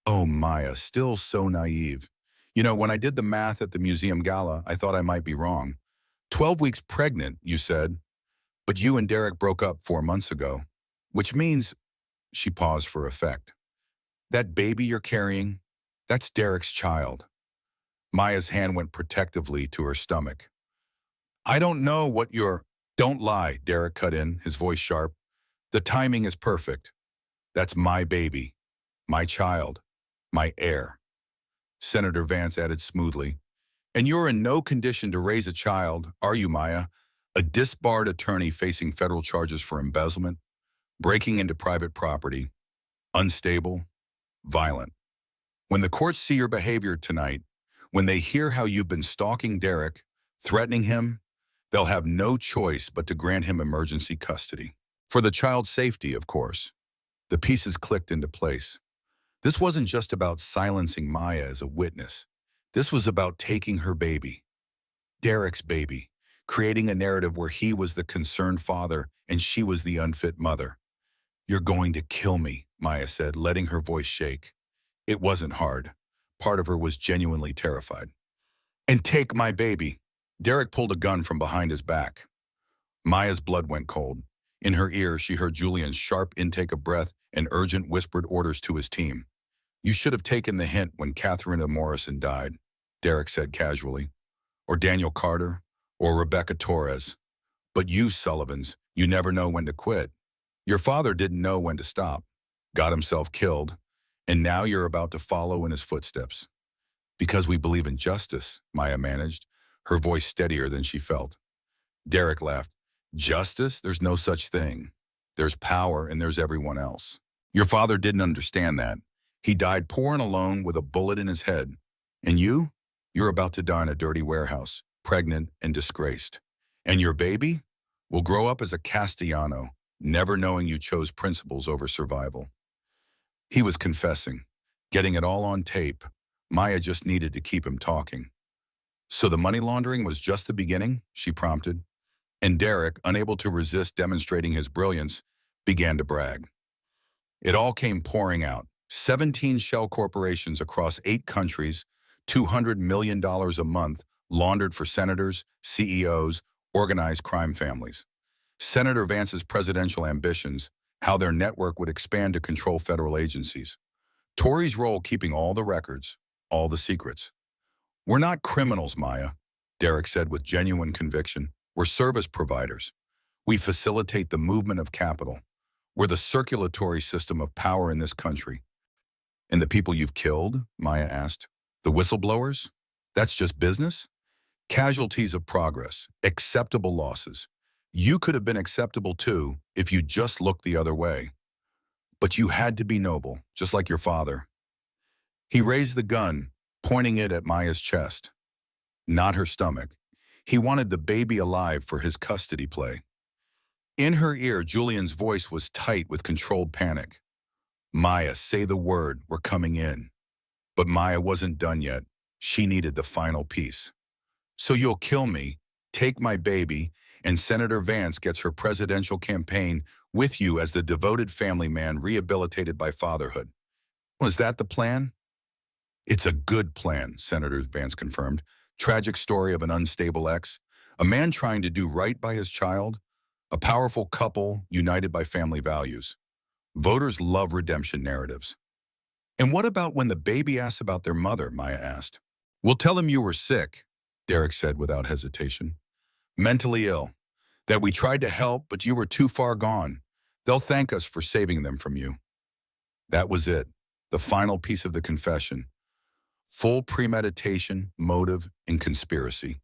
Speaker 1: "Oh, Maya, still so naive. You know, when I did the math at the museum gala, I thought I might be wrong. 12 weeks pregnant, you said. But you and Derek broke up 4 months ago. Which means," she paused for effect, "that baby you're carrying, that's Derek's child." Maya's hand went protectively to her stomach. "I don't know what you're—" "Don't lie," Derek cut in, his voice sharp. "The timing is perfect. That's my baby, my child, my heir." Senator Vance added smoothly, "And you're in no condition to raise a child, are you, Maya? A disbarred attorney facing federal charges for embezzlement, breaking into private property, unstable, violent." When the courts see your behavior tonight, when they hear how you've been stalking Derek, threatening him, they'll have no choice but to grant him emergency custody. For the child's safety, of course. The pieces clicked into place. This wasn't just about silencing Maya as a witness. This was about taking her baby, Derek's baby, creating a narrative where he was the concerned father and she was the unfit mother. "You're going to kill me," Maya said, letting her voice shake. It wasn't hard. Part of her was genuinely terrified. "And take my baby." Derek pulled a gun from behind his back. Maya's blood went cold. In her ear, she heard Julian's sharp intake of breath and urgent whispered orders to his team. "You should have taken the hint when Catherine and Morrison died," Derek said casually. "Or Daniel Carter, or Rebecca Torres. But you, Sullivans, you never know when to quit. Your father didn't know when to stop, got himself killed, and now you're about to follow in his footsteps." "Because we believe in justice," Maya managed, her voice steadier than she felt. Derek laughed. "Justice? There's no such thing. There's power and there's everyone else. Your father didn't understand that. He died poor and alone with a bullet in his head. And you? You're about to die in a dirty warehouse, pregnant and disgraced. And your baby will grow up as a Castellano, never knowing you chose principles over survival." He was confessing, getting it all on tape. Maya just needed to keep him talking. "So the money laundering was just the beginning?" she prompted. And Derek, unable to resist demonstrating his brilliance, began to brag. It all came pouring out. 17 shell corporations across 8 countries, $200 million a month, laundered for senators, CEOs, organized crime families. Senator Vance's presidential ambitions, how their network would expand to control federal agencies. Tory's role keeping all the records, all the secrets. "We're not criminals, Maya," Derek said with genuine conviction. "We're service providers. We facilitate the movement of capital. We're the circulatory system of power in this country." "And the people you've killed?" Maya asked. "The whistleblowers? That's just business?" "Casualties of progress, acceptable losses. You could have been acceptable too if you just looked the other way. But you had to be noble, just like your father." He raised the gun, pointing it at Maya's chest, not her stomach. He wanted the baby alive for his custody play. In her ear, Julian's voice was tight with controlled panic. "Maya, say the word, we're coming in." But Maya wasn't done yet. She needed the final piece. "So you'll kill me, take my baby, and Senator Vance gets her presidential campaign with you as the devoted family man rehabilitated by fatherhood. Was that the plan?" "It's a good plan," Senator Vance confirmed. "Tragic story of an unstable ex, a man trying to do right by his child, a powerful couple united by family values. Voters love redemption narratives." "And what about when the baby asks about their mother?" Maya asked. "We'll tell them you were sick," Derek said without hesitation. "Mentally ill. That we tried to help, but you were too far gone. They'll thank us for saving them from you." That was it, the final piece of the confession. Full premeditation, motive, and conspiracy.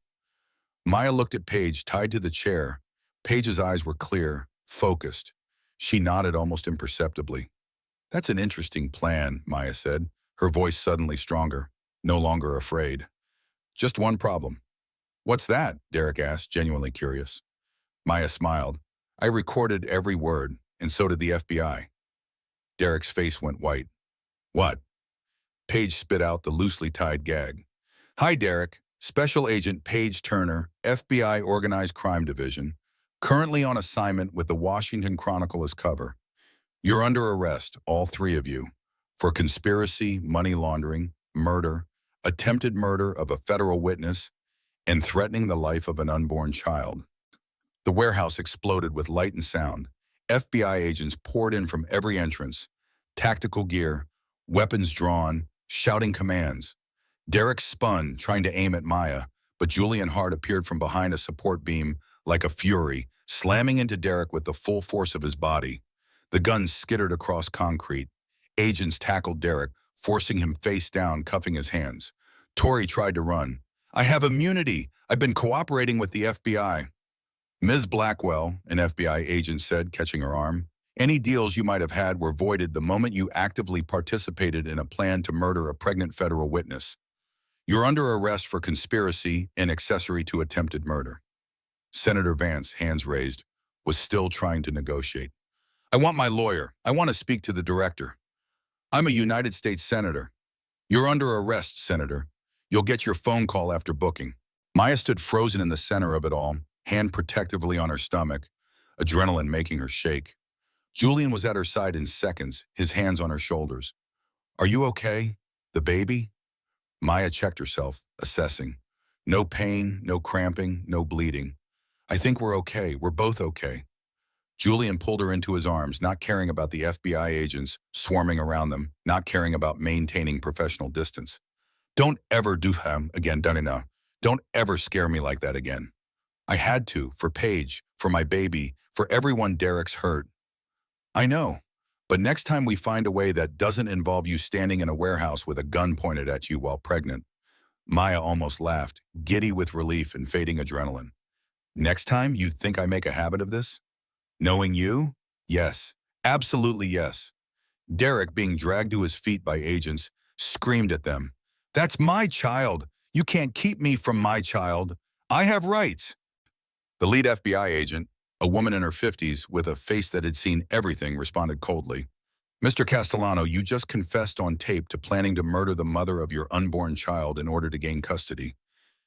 Speaker 1: Maya looked at Paige, tied to the chair. Paige's eyes were clear, focused. She nodded almost imperceptibly. "That's an interesting plan," Maya said, her voice suddenly stronger, no longer afraid. "Just one problem." "What's that?" Derek asked, genuinely curious. Maya smiled. "I recorded every word, and so did the FBI." Derek's face went white. "What?" Paige spit out the loosely tied gag. "Hi, Derek. Special Agent Paige Turner, FBI Organized Crime Division, currently on assignment with the Washington Chronicle as cover. You're under arrest, all 3 of you, for conspiracy, money laundering, murder, attempted murder of a federal witness, and threatening the life of an unborn child." The warehouse exploded with light and sound. FBI agents poured in from every entrance, tactical gear, weapons drawn, shouting commands. Derek spun, trying to aim at Maya, but Julian Hart appeared from behind a support beam like a fury, slamming into Derek with the full force of his body. The gun skittered across concrete. Agents tackled Derek, forcing him face down, cuffing his hands. Tory tried to run. "I have immunity. I've been cooperating with the FBI." "Ms. Blackwell," an FBI agent said, catching her arm, Any deals you might have had were voided the moment you actively participated in a plan to murder a pregnant federal witness. You're under arrest for conspiracy and accessory to attempted murder. Senator Vance, hands raised, was still trying to negotiate. I want my lawyer. I want to speak to the director. I'm a United States Senator. You're under arrest, Senator. You'll get your phone call after booking. Maya stood frozen in the center of it all, hand protectively on her stomach, adrenaline making her shake. Julian was at her side in seconds, his hands on her shoulders. Are you okay? The baby? Maya checked herself, assessing. No pain, no cramping, no bleeding. I think we're okay. We're both okay. Julian pulled her into his arms, not caring about the FBI agents swarming around them, not caring about maintaining professional distance. Don't ever do him again, Dunina. Don't ever scare me like that again. I had to, for Paige, for my baby, for everyone Derek's hurt. I know, but next time we find a way that doesn't involve you standing in a warehouse with a gun pointed at you while pregnant. Maya almost laughed, giddy with relief and fading adrenaline. Next time you think I make a habit of this? Knowing you? Yes, absolutely yes. Derek, being dragged to his feet by agents, screamed at them. That's my child. You can't keep me from my child. I have rights. The lead FBI agent, a woman in her 50s with a face that had seen everything, responded coldly. Mr. Castellano, you just confessed on tape to planning to murder the mother of your unborn child in order to gain custody.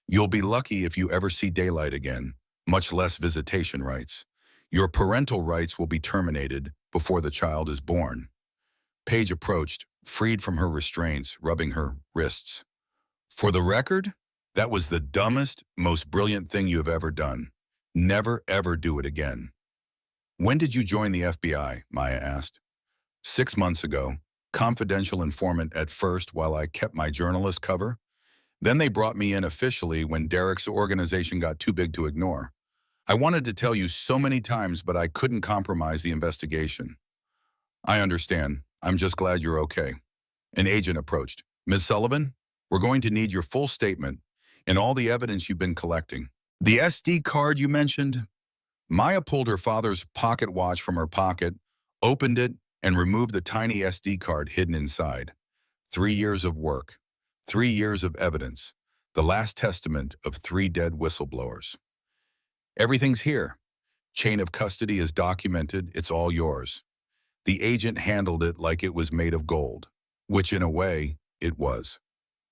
Speaker 1: You'll be lucky if you ever see daylight again, much less visitation rights. Your parental rights will be terminated before the child is born. Paige approached, freed from her restraints, rubbing her wrists. For the record, that was the dumbest, most brilliant thing you have ever done. Never, ever do it again. When did you join the FBI? Maya asked. 6 months ago, confidential informant at first while I kept my journalist cover. Then they brought me in officially when Derek's organization got too big to ignore. I wanted to tell you so many times, but I couldn't compromise the investigation. I understand. I'm just glad you're okay. An agent approached. Ms. Sullivan, we're going to need your full statement and all the evidence you've been collecting. The SD card you mentioned? Maya pulled her father's pocket watch from her pocket, opened it, and removed the tiny SD card hidden inside. 3 years of work. 3 years of evidence. The last testament of 3 dead whistleblowers. Everything's here. Chain of custody is documented. It's all yours. The agent handled it like it was made of gold, which in a way, it was.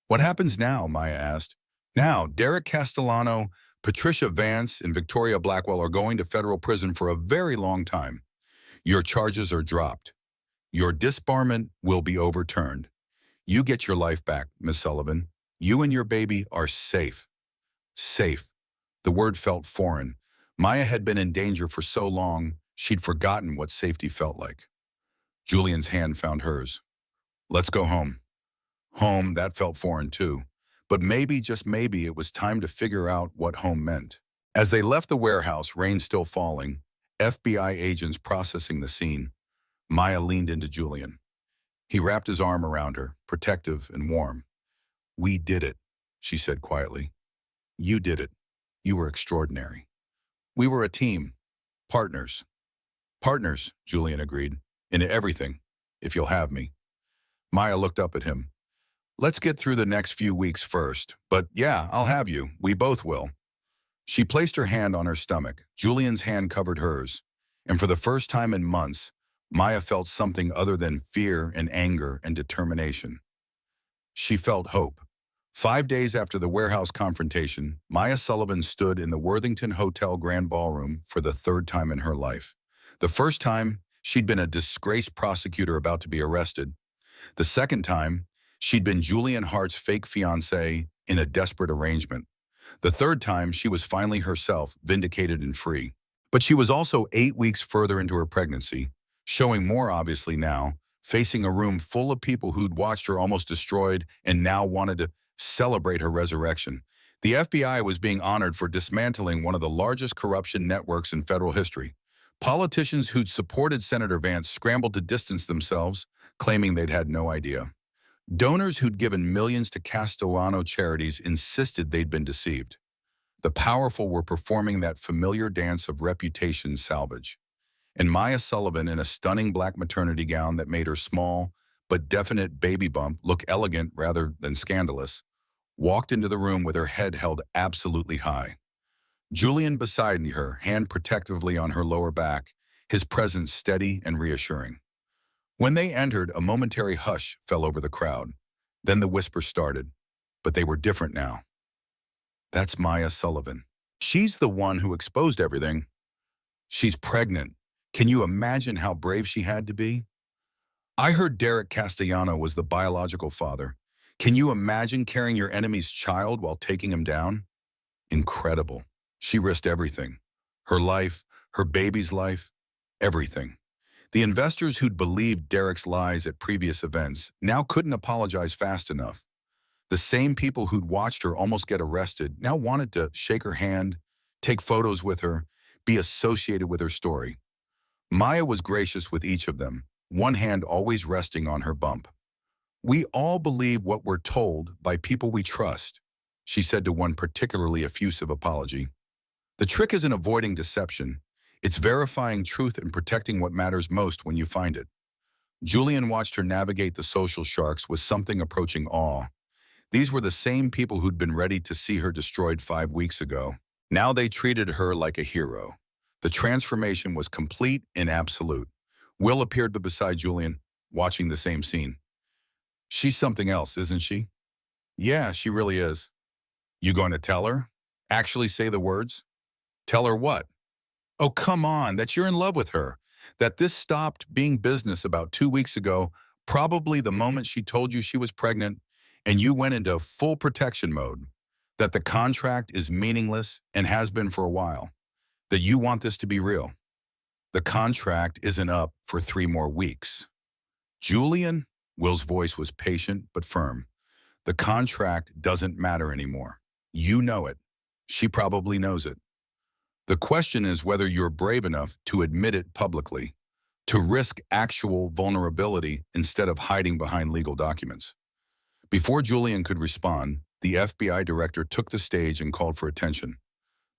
Speaker 1: What happens now? Maya asked. Now, Derek Castellano, Patricia Vance, and Victoria Blackwell are going to federal prison for a very long time. Your charges are dropped. Your disbarment will be overturned. You get your life back, Miss Sullivan. You and your baby are safe. Safe. The word felt foreign. Maya had been in danger for so long, she'd forgotten what safety felt like. Julian's hand found hers. Let's go home. Home, that felt foreign too. But maybe, just maybe, it was time to figure out what home meant. As they left the warehouse, rain still falling, FBI agents processing the scene, Maya leaned into Julian. He wrapped his arm around her, protective and warm. We did it, she said quietly. You did it. You were extraordinary. We were a team. Partners. Partners, Julian agreed. In everything, if you'll have me. Maya looked up at him. Let's get through the next few weeks first, but yeah, I'll have you. We both will. She placed her hand on her stomach. Julian's hand covered hers, and for the first time in months, Maya felt something other than fear and anger and determination. She felt hope. 5 days after the warehouse confrontation, Maya Sullivan stood in the Worthington Hotel Grand Ballroom for the 3rd time in her life. The first time, she'd been a disgraced prosecutor about to be arrested. The second time, she'd been Julian Hart's fake fiancée in a desperate arrangement. The third time, she was finally herself, vindicated and free. But she was also 8 weeks further into her pregnancy, showing more obviously now, facing a room full of people who'd watched her almost destroyed and now wanted to celebrate her resurrection. The FBI was being honored for dismantling one of the largest corruption networks in federal history. Politicians who'd supported Senator Vance scrambled to distance themselves, claiming they'd had no idea. Donors who'd given millions to Castellano charities insisted they'd been deceived. The powerful were performing that familiar dance of reputation salvage. and Maya Sullivan in a stunning black maternity gown that made her small but definite baby bump look elegant rather than scandalous, walked into the room with her head held absolutely high. Julian beside her, hand protectively on her lower back, his presence steady and reassuring. When they entered, a momentary hush fell over the crowd. Then the whisper started, but they were different now. That's Maya Sullivan. She's the one who exposed everything. She's pregnant. Can you imagine how brave she had to be? I heard Derek Castellano was the biological father. Can you imagine carrying your enemy's child while taking him down? Incredible. She risked everything. Her life, her baby's life, everything. The investors who'd believed Derek's lies at previous events now couldn't apologize fast enough. The same people who'd watched her almost get arrested now wanted to shake her hand, take photos with her, be associated with her story. Maya was gracious with each of them, one hand always resting on her bump. We all believe what we're told by people we trust, she said to one particularly effusive apology. The trick isn't avoiding deception. It's verifying truth and protecting what matters most when you find it. Julian watched her navigate the social sharks with something approaching awe. These were the same people who'd been ready to see her destroyed 5 weeks ago. Now they treated her like a hero. The transformation was complete and absolute. Will appeared beside Julian, watching the same scene. She's something else, isn't she? Yeah, she really is. You going to tell her? Actually say the words? Tell her what? Oh, come on, that you're in love with her. That this stopped being business about 2 weeks ago, probably the moment she told you she was pregnant, and you went into full protection mode. That the contract is meaningless and has been for a while. That you want this to be real. The contract isn't up for 3 more weeks. Julian, Will's voice was patient but firm. The contract doesn't matter anymore. You know it. She probably knows it. The question is whether you're brave enough to admit it publicly, to risk actual vulnerability instead of hiding behind legal documents. Before Julian could respond, the FBI director took the stage and called for attention.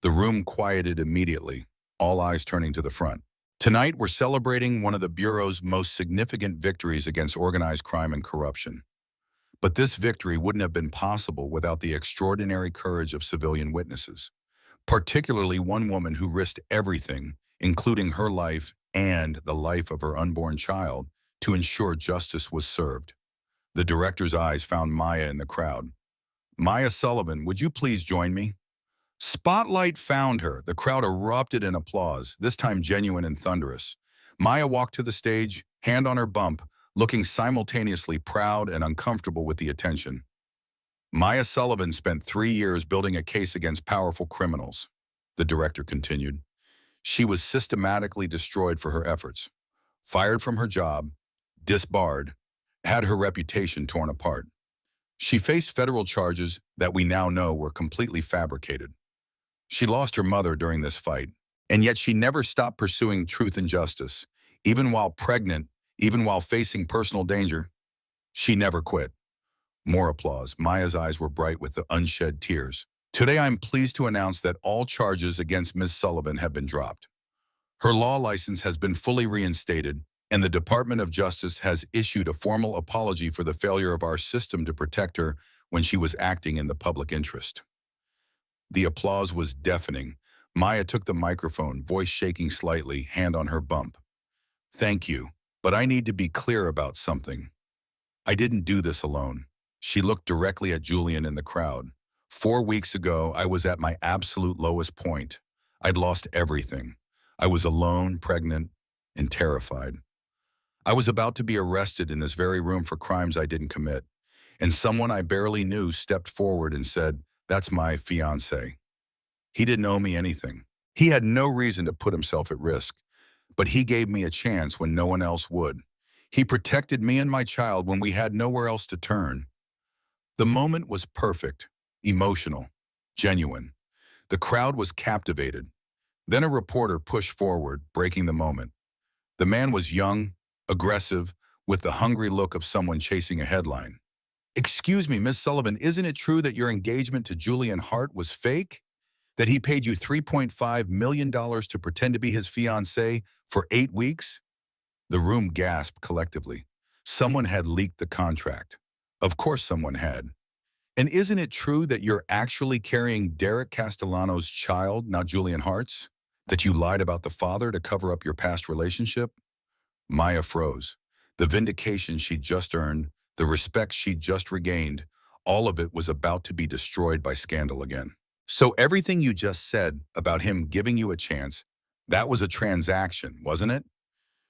Speaker 1: The room quieted immediately, all eyes turning to the front. Tonight, we're celebrating one of the Bureau's most significant victories against organized crime and corruption. But this victory wouldn't have been possible without the extraordinary courage of civilian witnesses, particularly one woman who risked everything, including her life and the life of her unborn child, to ensure justice was served. The director's eyes found Maya in the crowd. Maya Sullivan, would you please join me? Spotlight found her. The crowd erupted in applause, this time genuine and thunderous. Maya walked to the stage, hand on her bump, looking simultaneously proud and uncomfortable with the attention. Maya Sullivan spent 3 years building a case against powerful criminals, the director continued. She was systematically destroyed for her efforts, fired from her job, disbarred, had her reputation torn apart. She faced federal charges that we now know were completely fabricated. She lost her mother during this fight, and yet she never stopped pursuing truth and justice. Even while pregnant, even while facing personal danger, she never quit. More applause. Maya's eyes were bright with the unshed tears. Today I'm pleased to announce that all charges against Ms. Sullivan have been dropped. Her law license has been fully reinstated, and the Department of Justice has issued a formal apology for the failure of our system to protect her when she was acting in the public interest. The applause was deafening. Maya took the microphone, voice shaking slightly, hand on her bump. Thank you, but I need to be clear about something. I didn't do this alone. She looked directly at Julian in the crowd. 4 weeks ago, I was at my absolute lowest point. I'd lost everything. I was alone, pregnant, and terrified. I was about to be arrested in this very room for crimes I didn't commit, and someone I barely knew stepped forward and said, "That's my fiancé." He didn't owe me anything. He had no reason to put himself at risk, but he gave me a chance when no one else would. He protected me and my child when we had nowhere else to turn. The moment was perfect, emotional, genuine. The crowd was captivated. Then a reporter pushed forward, breaking the moment. The man was young, aggressive, with the hungry look of someone chasing a headline. "Excuse me, Miss Sullivan, isn't it true that your engagement to Julian Hart was fake?" That he paid you $3.5 million to pretend to be his fiancée for 8 weeks? The room gasped collectively. Someone had leaked the contract. Of course someone had. And isn't it true that you're actually carrying Derek Castellano's child, not Julian Hart's? That you lied about the father to cover up your past relationship? Maya froze. The vindication she'd just earned, the respect she'd just regained, all of it was about to be destroyed by scandal again. So everything you just said about him giving you a chance, that was a transaction, wasn't it?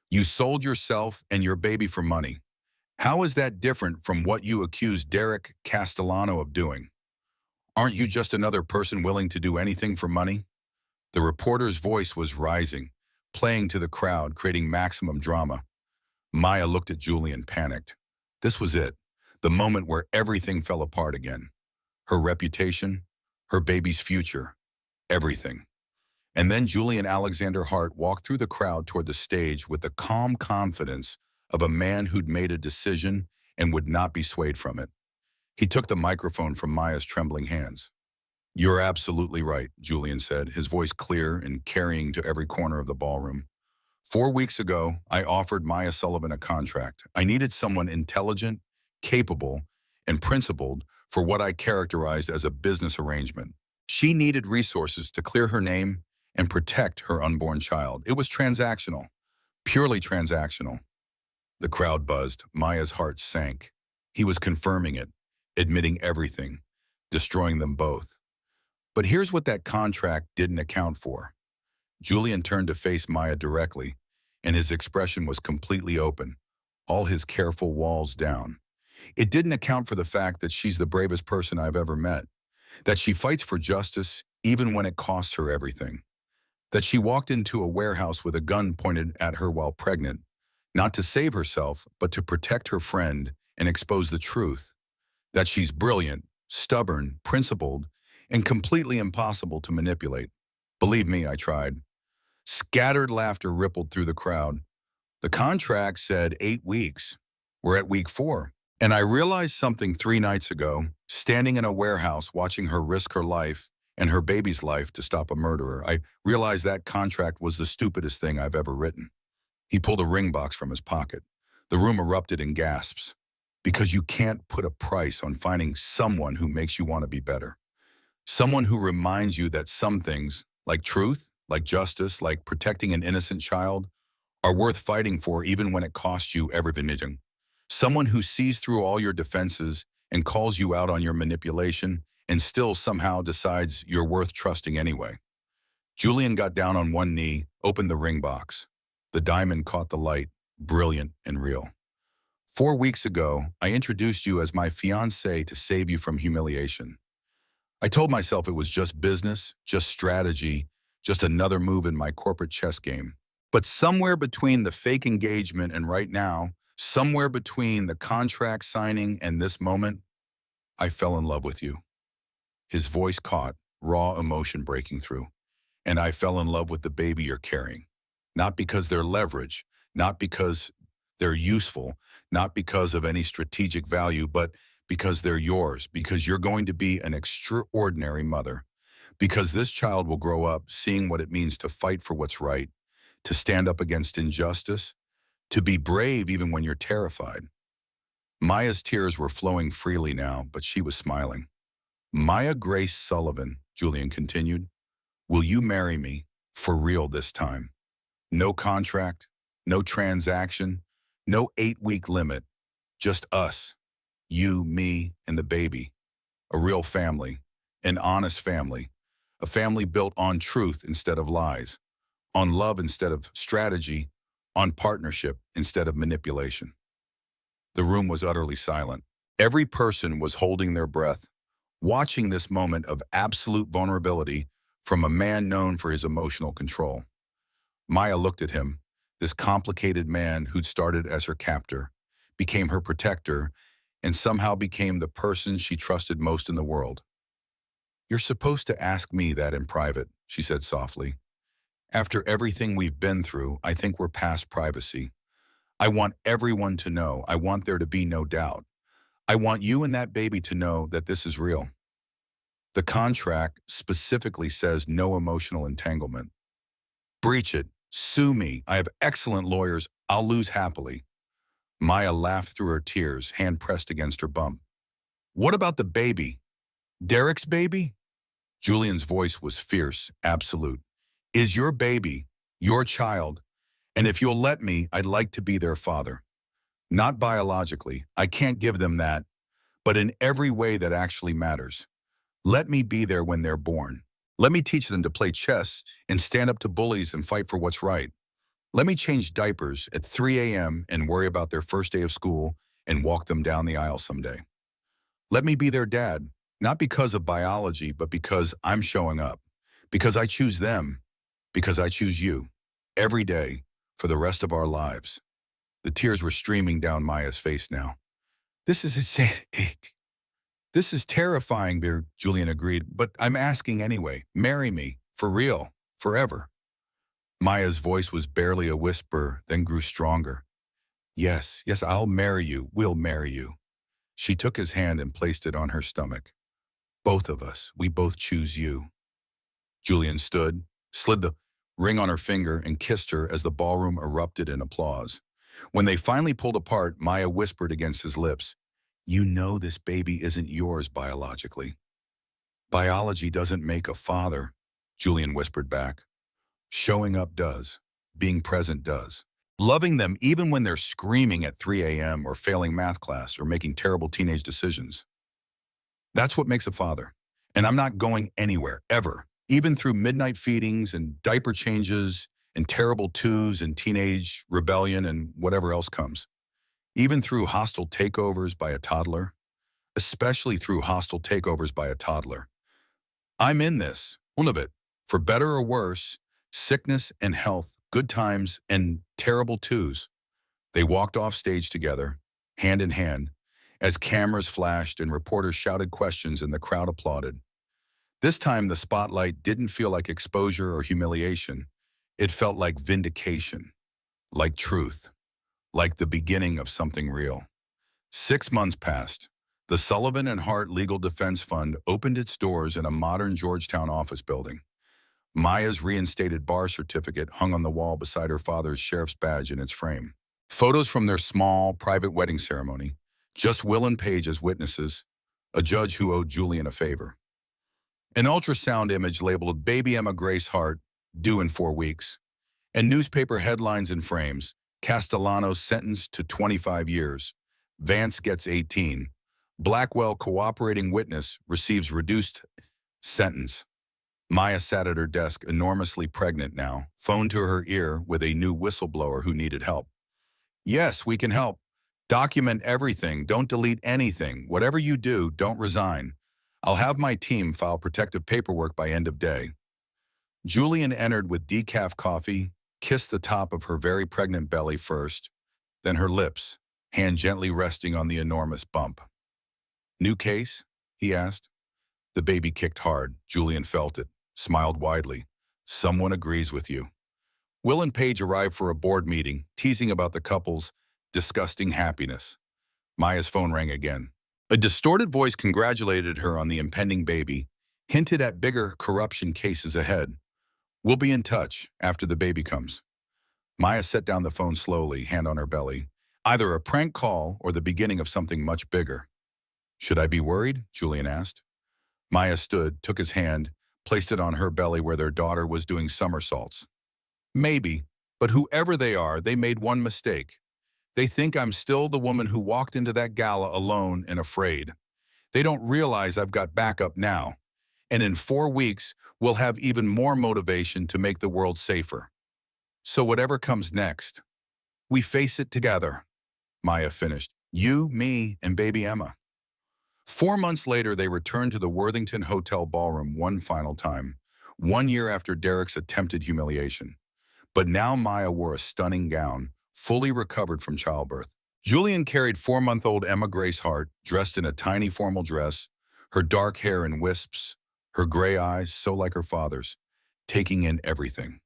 Speaker 1: You sold yourself and your baby for money. How is that different from what you accused Derek Castellano of doing? Aren't you just another person willing to do anything for money? The reporter's voice was rising, playing to the crowd, creating maximum drama. Maya looked at Julian, panicked. This was it, the moment where everything fell apart again. Her reputation, her baby's future, everything. And then Julian Alexander Hart walked through the crowd toward the stage with the calm confidence of a man who'd made a decision and would not be swayed from it. He took the microphone from Maya's trembling hands. "You're absolutely right," Julian said, his voice clear and carrying to every corner of the ballroom. 4 weeks ago, I offered Maya Sullivan a contract. I needed someone intelligent, capable, and principled for what I characterized as a business arrangement. She needed resources to clear her name and protect her unborn child. It was transactional, purely transactional. The crowd buzzed. Maya's heart sank. He was confirming it, admitting everything, destroying them both. But here's what that contract didn't account for. Julian turned to face Maya directly, and his expression was completely open, all his careful walls down. It didn't account for the fact that she's the bravest person I've ever met, that she fights for justice even when it costs her everything, that she walked into a warehouse with a gun pointed at her while pregnant, not to save herself, but to protect her friend and expose the truth, that she's brilliant, stubborn, principled, and completely impossible to manipulate. Believe me, I tried. Scattered laughter rippled through the crowd. The contract said 8 weeks. We're at week 4. And I realized something 3 nights ago, standing in a warehouse watching her risk her life and her baby's life to stop a murderer. I realized that contract was the stupidest thing I've ever written. He pulled a ring box from his pocket. The room erupted in gasps. Because you can't put a price on finding someone who makes you want to be better. Someone who reminds you that some things, like truth, like justice, like protecting an innocent child, are worth fighting for even when it costs you everything. Someone who sees through all your defenses and calls you out on your manipulation and still somehow decides you're worth trusting anyway. Julian got down on one knee, opened the ring box. The diamond caught the light, brilliant and real. 4 weeks ago, I introduced you as my fiancée to save you from humiliation. I told myself it was just business, just strategy, just another move in my corporate chess game. But somewhere between the fake engagement and right now, somewhere between the contract signing and this moment, I fell in love with you. His voice caught, raw emotion breaking through. And I fell in love with the baby you're carrying. Not because they're leverage, not because they're useful, not because of any strategic value, but because they're yours, because you're going to be an extraordinary mother, because this child will grow up seeing what it means to fight for what's right, to stand up against injustice, to be brave even when you're terrified. Maya's tears were flowing freely now, but she was smiling. Maya Grace Sullivan, Julian continued, will you marry me for real this time? No contract, no transaction, no 8-week limit, just us, you, me, and the baby. A real family, an honest family, a family built on truth instead of lies, on love instead of strategy, on partnership instead of manipulation. The room was utterly silent. Every person was holding their breath, watching this moment of absolute vulnerability from a man known for his emotional control. Maya looked at him, this complicated man who'd started as her captor, became her protector, and somehow became the person she trusted most in the world. You're supposed to ask me that in private, she said softly. After everything we've been through, I think we're past privacy. I want everyone to know. I want there to be no doubt. I want you and that baby to know that this is real. The contract specifically says no emotional entanglement. Breach it. Sue me. I have excellent lawyers. I'll lose happily. Maya laughed through her tears, hand pressed against her bump. What about the baby? Derek's baby? Julian's voice was fierce, absolute. Is your baby, your child, and if you'll let me, I'd like to be their father. Not biologically, I can't give them that, but in every way that actually matters. Let me be there when they're born. Let me teach them to play chess and stand up to bullies and fight for what's right. Let me change diapers at 3 a.m. and worry about their first day of school and walk them down the aisle someday. Let me be their dad, not because of biology, but because I'm showing up. Because I choose them. Because I choose you. Every day, for the rest of our lives. The tears were streaming down Maya's face now. This is insane. This is terrifying, Julian agreed, but I'm asking anyway. Marry me, for real, forever. Maya's voice was barely a whisper, then grew stronger. Yes, I'll marry you. We'll marry you. She took his hand and placed it on her stomach. Both of us, we both choose you. Julian stood, slid the ring on her finger, and kissed her as the ballroom erupted in applause. When they finally pulled apart, Maya whispered against his lips, "You know this baby isn't yours biologically." "Biology doesn't make a father," Julian whispered back. "Showing up does. Being present does. Loving them even when they're screaming at 3 a.m. or failing math class or making terrible teenage decisions. That's what makes a father. And I'm not going anywhere, ever. Even through midnight feedings and diaper changes and terrible twos and teenage rebellion and whatever else comes. Even through hostile takeovers by a toddler. Especially through hostile takeovers by a toddler. I'm in this, all of it, for better or worse, sickness and health, good times and terrible twos. They walked off stage together, hand in hand, as cameras flashed and reporters shouted questions and the crowd applauded. This time, the spotlight didn't feel like exposure or humiliation. It felt like vindication, like truth, like the beginning of something real. 6 months passed. The Sullivan and Hart Legal Defense Fund opened its doors in a modern Georgetown office building. Maya's reinstated bar certificate hung on the wall beside her father's sheriff's badge in its frame. Photos from their small, private wedding ceremony, just Will and Paige as witnesses, a judge who owed Julian a favor. An ultrasound image labeled Baby Emma Grace Hart, due in 4 weeks, and newspaper headlines in frames, Castellano sentenced to 25 years, Vance gets 18, Blackwell cooperating witness receives reduced sentence. Maya sat at her desk, enormously pregnant now, phone to her ear with a new whistleblower who needed help. Yes, we can help. Document everything, don't delete anything. Whatever you do, don't resign. I'll have my team file protective paperwork by end of day. Julian entered with decaf coffee, kissed the top of her very pregnant belly first, then her lips, hand gently resting on the enormous bump. New case? He asked. The baby kicked hard. Julian felt it, smiled widely. Someone agrees with you. Will and Paige arrived for a board meeting, teasing about the couple's disgusting happiness. Maya's phone rang again. A distorted voice congratulated her on the impending baby, hinted at bigger corruption cases ahead. We'll be in touch after the baby comes. Maya set down the phone slowly, hand on her belly. Either a prank call or the beginning of something much bigger. Should I be worried? Julian asked. Maya stood, took his hand, placed it on her belly where their daughter was doing somersaults. Maybe, but whoever they are, they made one mistake. They think I'm still the woman who walked into that gala alone and afraid. They don't realize I've got backup now. And in 4 weeks, we'll have even more motivation to make the world safer. So whatever comes next, we face it together. Maya finished. You, me, and baby Emma. 4 months later, they returned to the Worthington Hotel ballroom one final time, 1 year after Derek's attempted humiliation. But now Maya wore a stunning gown, fully recovered from childbirth. Julian carried 4-month-old Emma Grace Hart, dressed in a tiny formal dress, her dark hair in wisps, her gray eyes so like her father's, taking in everything.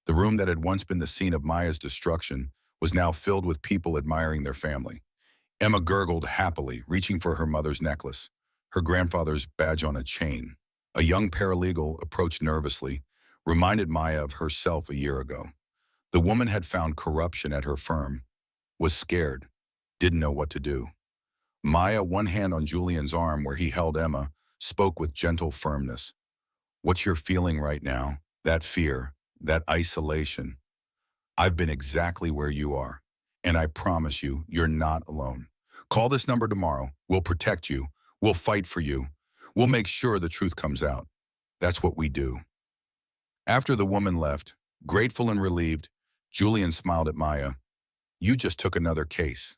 Speaker 1: The room that had once been the scene of Maya's destruction was now filled with people admiring their family. Emma gurgled happily, reaching for her mother's necklace, her grandfather's badge on a chain. A young paralegal approached nervously, reminded Maya of herself a year ago. The woman had found corruption at her firm, was scared, didn't know what to do. Maya, one hand on Julian's arm where he held Emma, spoke with gentle firmness. What you're feeling right now, that fear, that isolation, I've been exactly where you are. And I promise you, you're not alone. Call this number tomorrow. We'll protect you. We'll fight for you. We'll make sure the truth comes out. That's what we do. After the woman left, grateful and relieved, Julian smiled at Maya. You just took another case.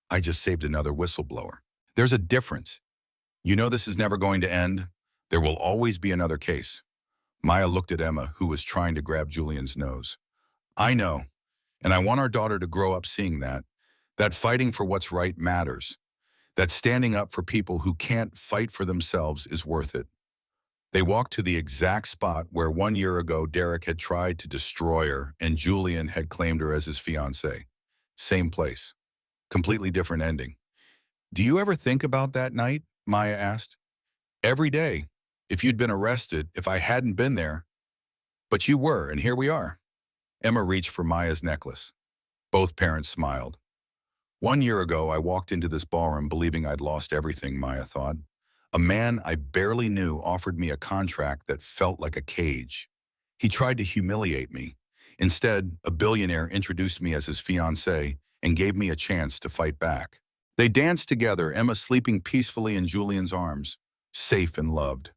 Speaker 1: I just saved another whistleblower. There's a difference. You know this is never going to end. There will always be another case. Maya looked at Emma, who was trying to grab Julian's nose. I know, and I want our daughter to grow up seeing that fighting for what's right matters, that standing up for people who can't fight for themselves is worth it. They walked to the exact spot where 1 year ago Derek had tried to destroy her and Julian had claimed her as his fiancée. Same place, completely different ending. Do you ever think about that night? Maya asked. Every day. If you'd been arrested, if I hadn't been there. But you were, and here we are. Emma reached for Maya's necklace. Both parents smiled. 1 year ago, I walked into this ballroom believing I'd lost everything, Maya thought. A man I barely knew offered me a contract that felt like a cage. He tried to humiliate me. Instead, a billionaire introduced me as his fiancée and gave me a chance to fight back. They danced together, Emma sleeping peacefully in Julian's arms, safe and loved.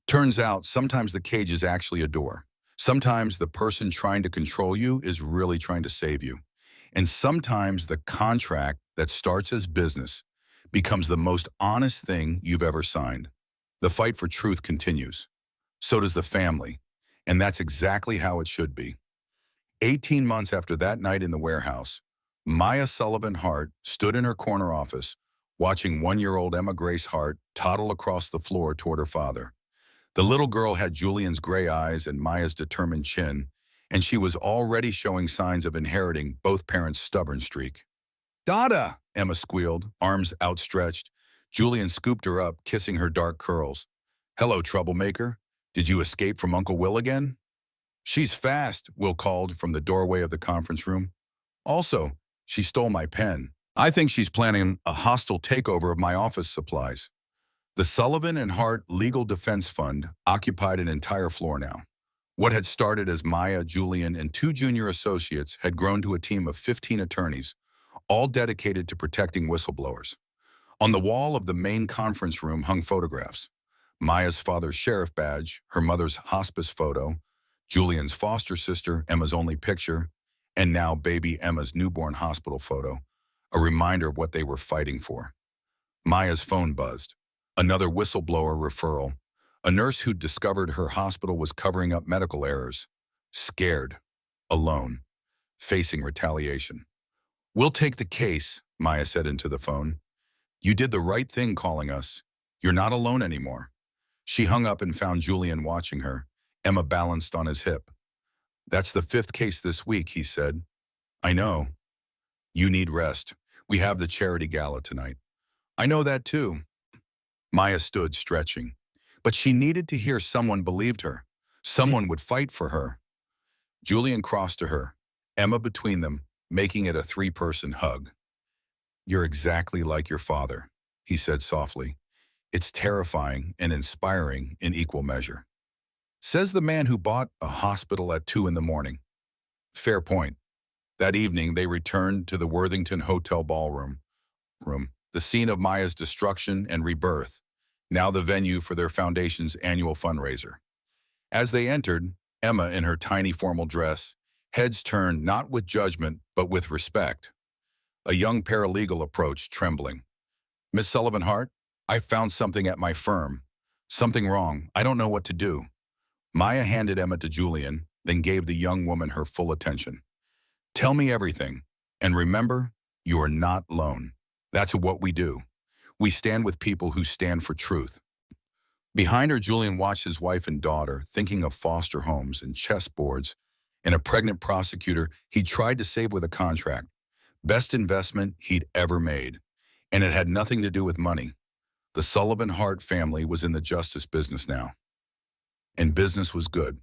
Speaker 1: Turns out, sometimes the cage is actually a door. Sometimes the person trying to control you is really trying to save you. And sometimes the contract that starts as business becomes the most honest thing you've ever signed. The fight for truth continues. So does the family. And that's exactly how it should be. 18 months after that night in the warehouse, Maya Sullivan Hart stood in her corner office, watching 1-year-old Emma Grace Hart toddle across the floor toward her father. The little girl had Julian's gray eyes and Maya's determined chin, and she was already showing signs of inheriting both parents' stubborn streak. Dada! Emma squealed, arms outstretched. Julian scooped her up, kissing her dark curls. Hello, troublemaker. Did you escape from Uncle Will again? She's fast, Will called from the doorway of the conference room. Also, she stole my pen. I think she's planning a hostile takeover of my office supplies. The Sullivan and Hart Legal Defense Fund occupied an entire floor now. What had started as Maya, Julian, and 2 junior associates had grown to a team of 15 attorneys, all dedicated to protecting whistleblowers. On the wall of the main conference room hung photographs. Maya's father's sheriff badge, her mother's hospice photo, Julian's foster sister, Emma's only picture, and now baby Emma's newborn hospital photo, a reminder of what they were fighting for. Maya's phone buzzed. Another whistleblower referral. A nurse who'd discovered her hospital was covering up medical errors. Scared. Alone. Facing retaliation. We'll take the case, Maya said into the phone. You did the right thing calling us. You're not alone anymore. She hung up and found Julian watching her, Emma balanced on his hip. That's the 5th case this week, he said. I know. You need rest. We have the charity gala tonight. I know that too. Maya stood, stretching. But she needed to hear someone believed her. Someone would fight for her. Julian crossed to her, Emma between them, making it a 3-person hug. You're exactly like your father, he said softly. It's terrifying and inspiring in equal measure. Says the man who bought a hospital at 2 in the morning. Fair point. That evening, they returned to the Worthington Hotel ballroom, the scene of Maya's destruction and rebirth, now the venue for their foundation's annual fundraiser. As they entered, Emma in her tiny formal dress, heads turned not with judgment but with respect. A young paralegal approached, trembling. Miss Sullivan Hart, I found something at my firm. Something wrong. I don't know what to do. Maya handed Emma to Julian, then gave the young woman her full attention. Tell me everything. And remember, you are not alone. That's what we do. We stand with people who stand for truth. Behind her, Julian watched his wife and daughter, thinking of foster homes and chessboards, and a pregnant prosecutor he tried to save with a contract. Best investment he'd ever made. And it had nothing to do with money. The Sullivan Hart family was in the justice business now. and business was good.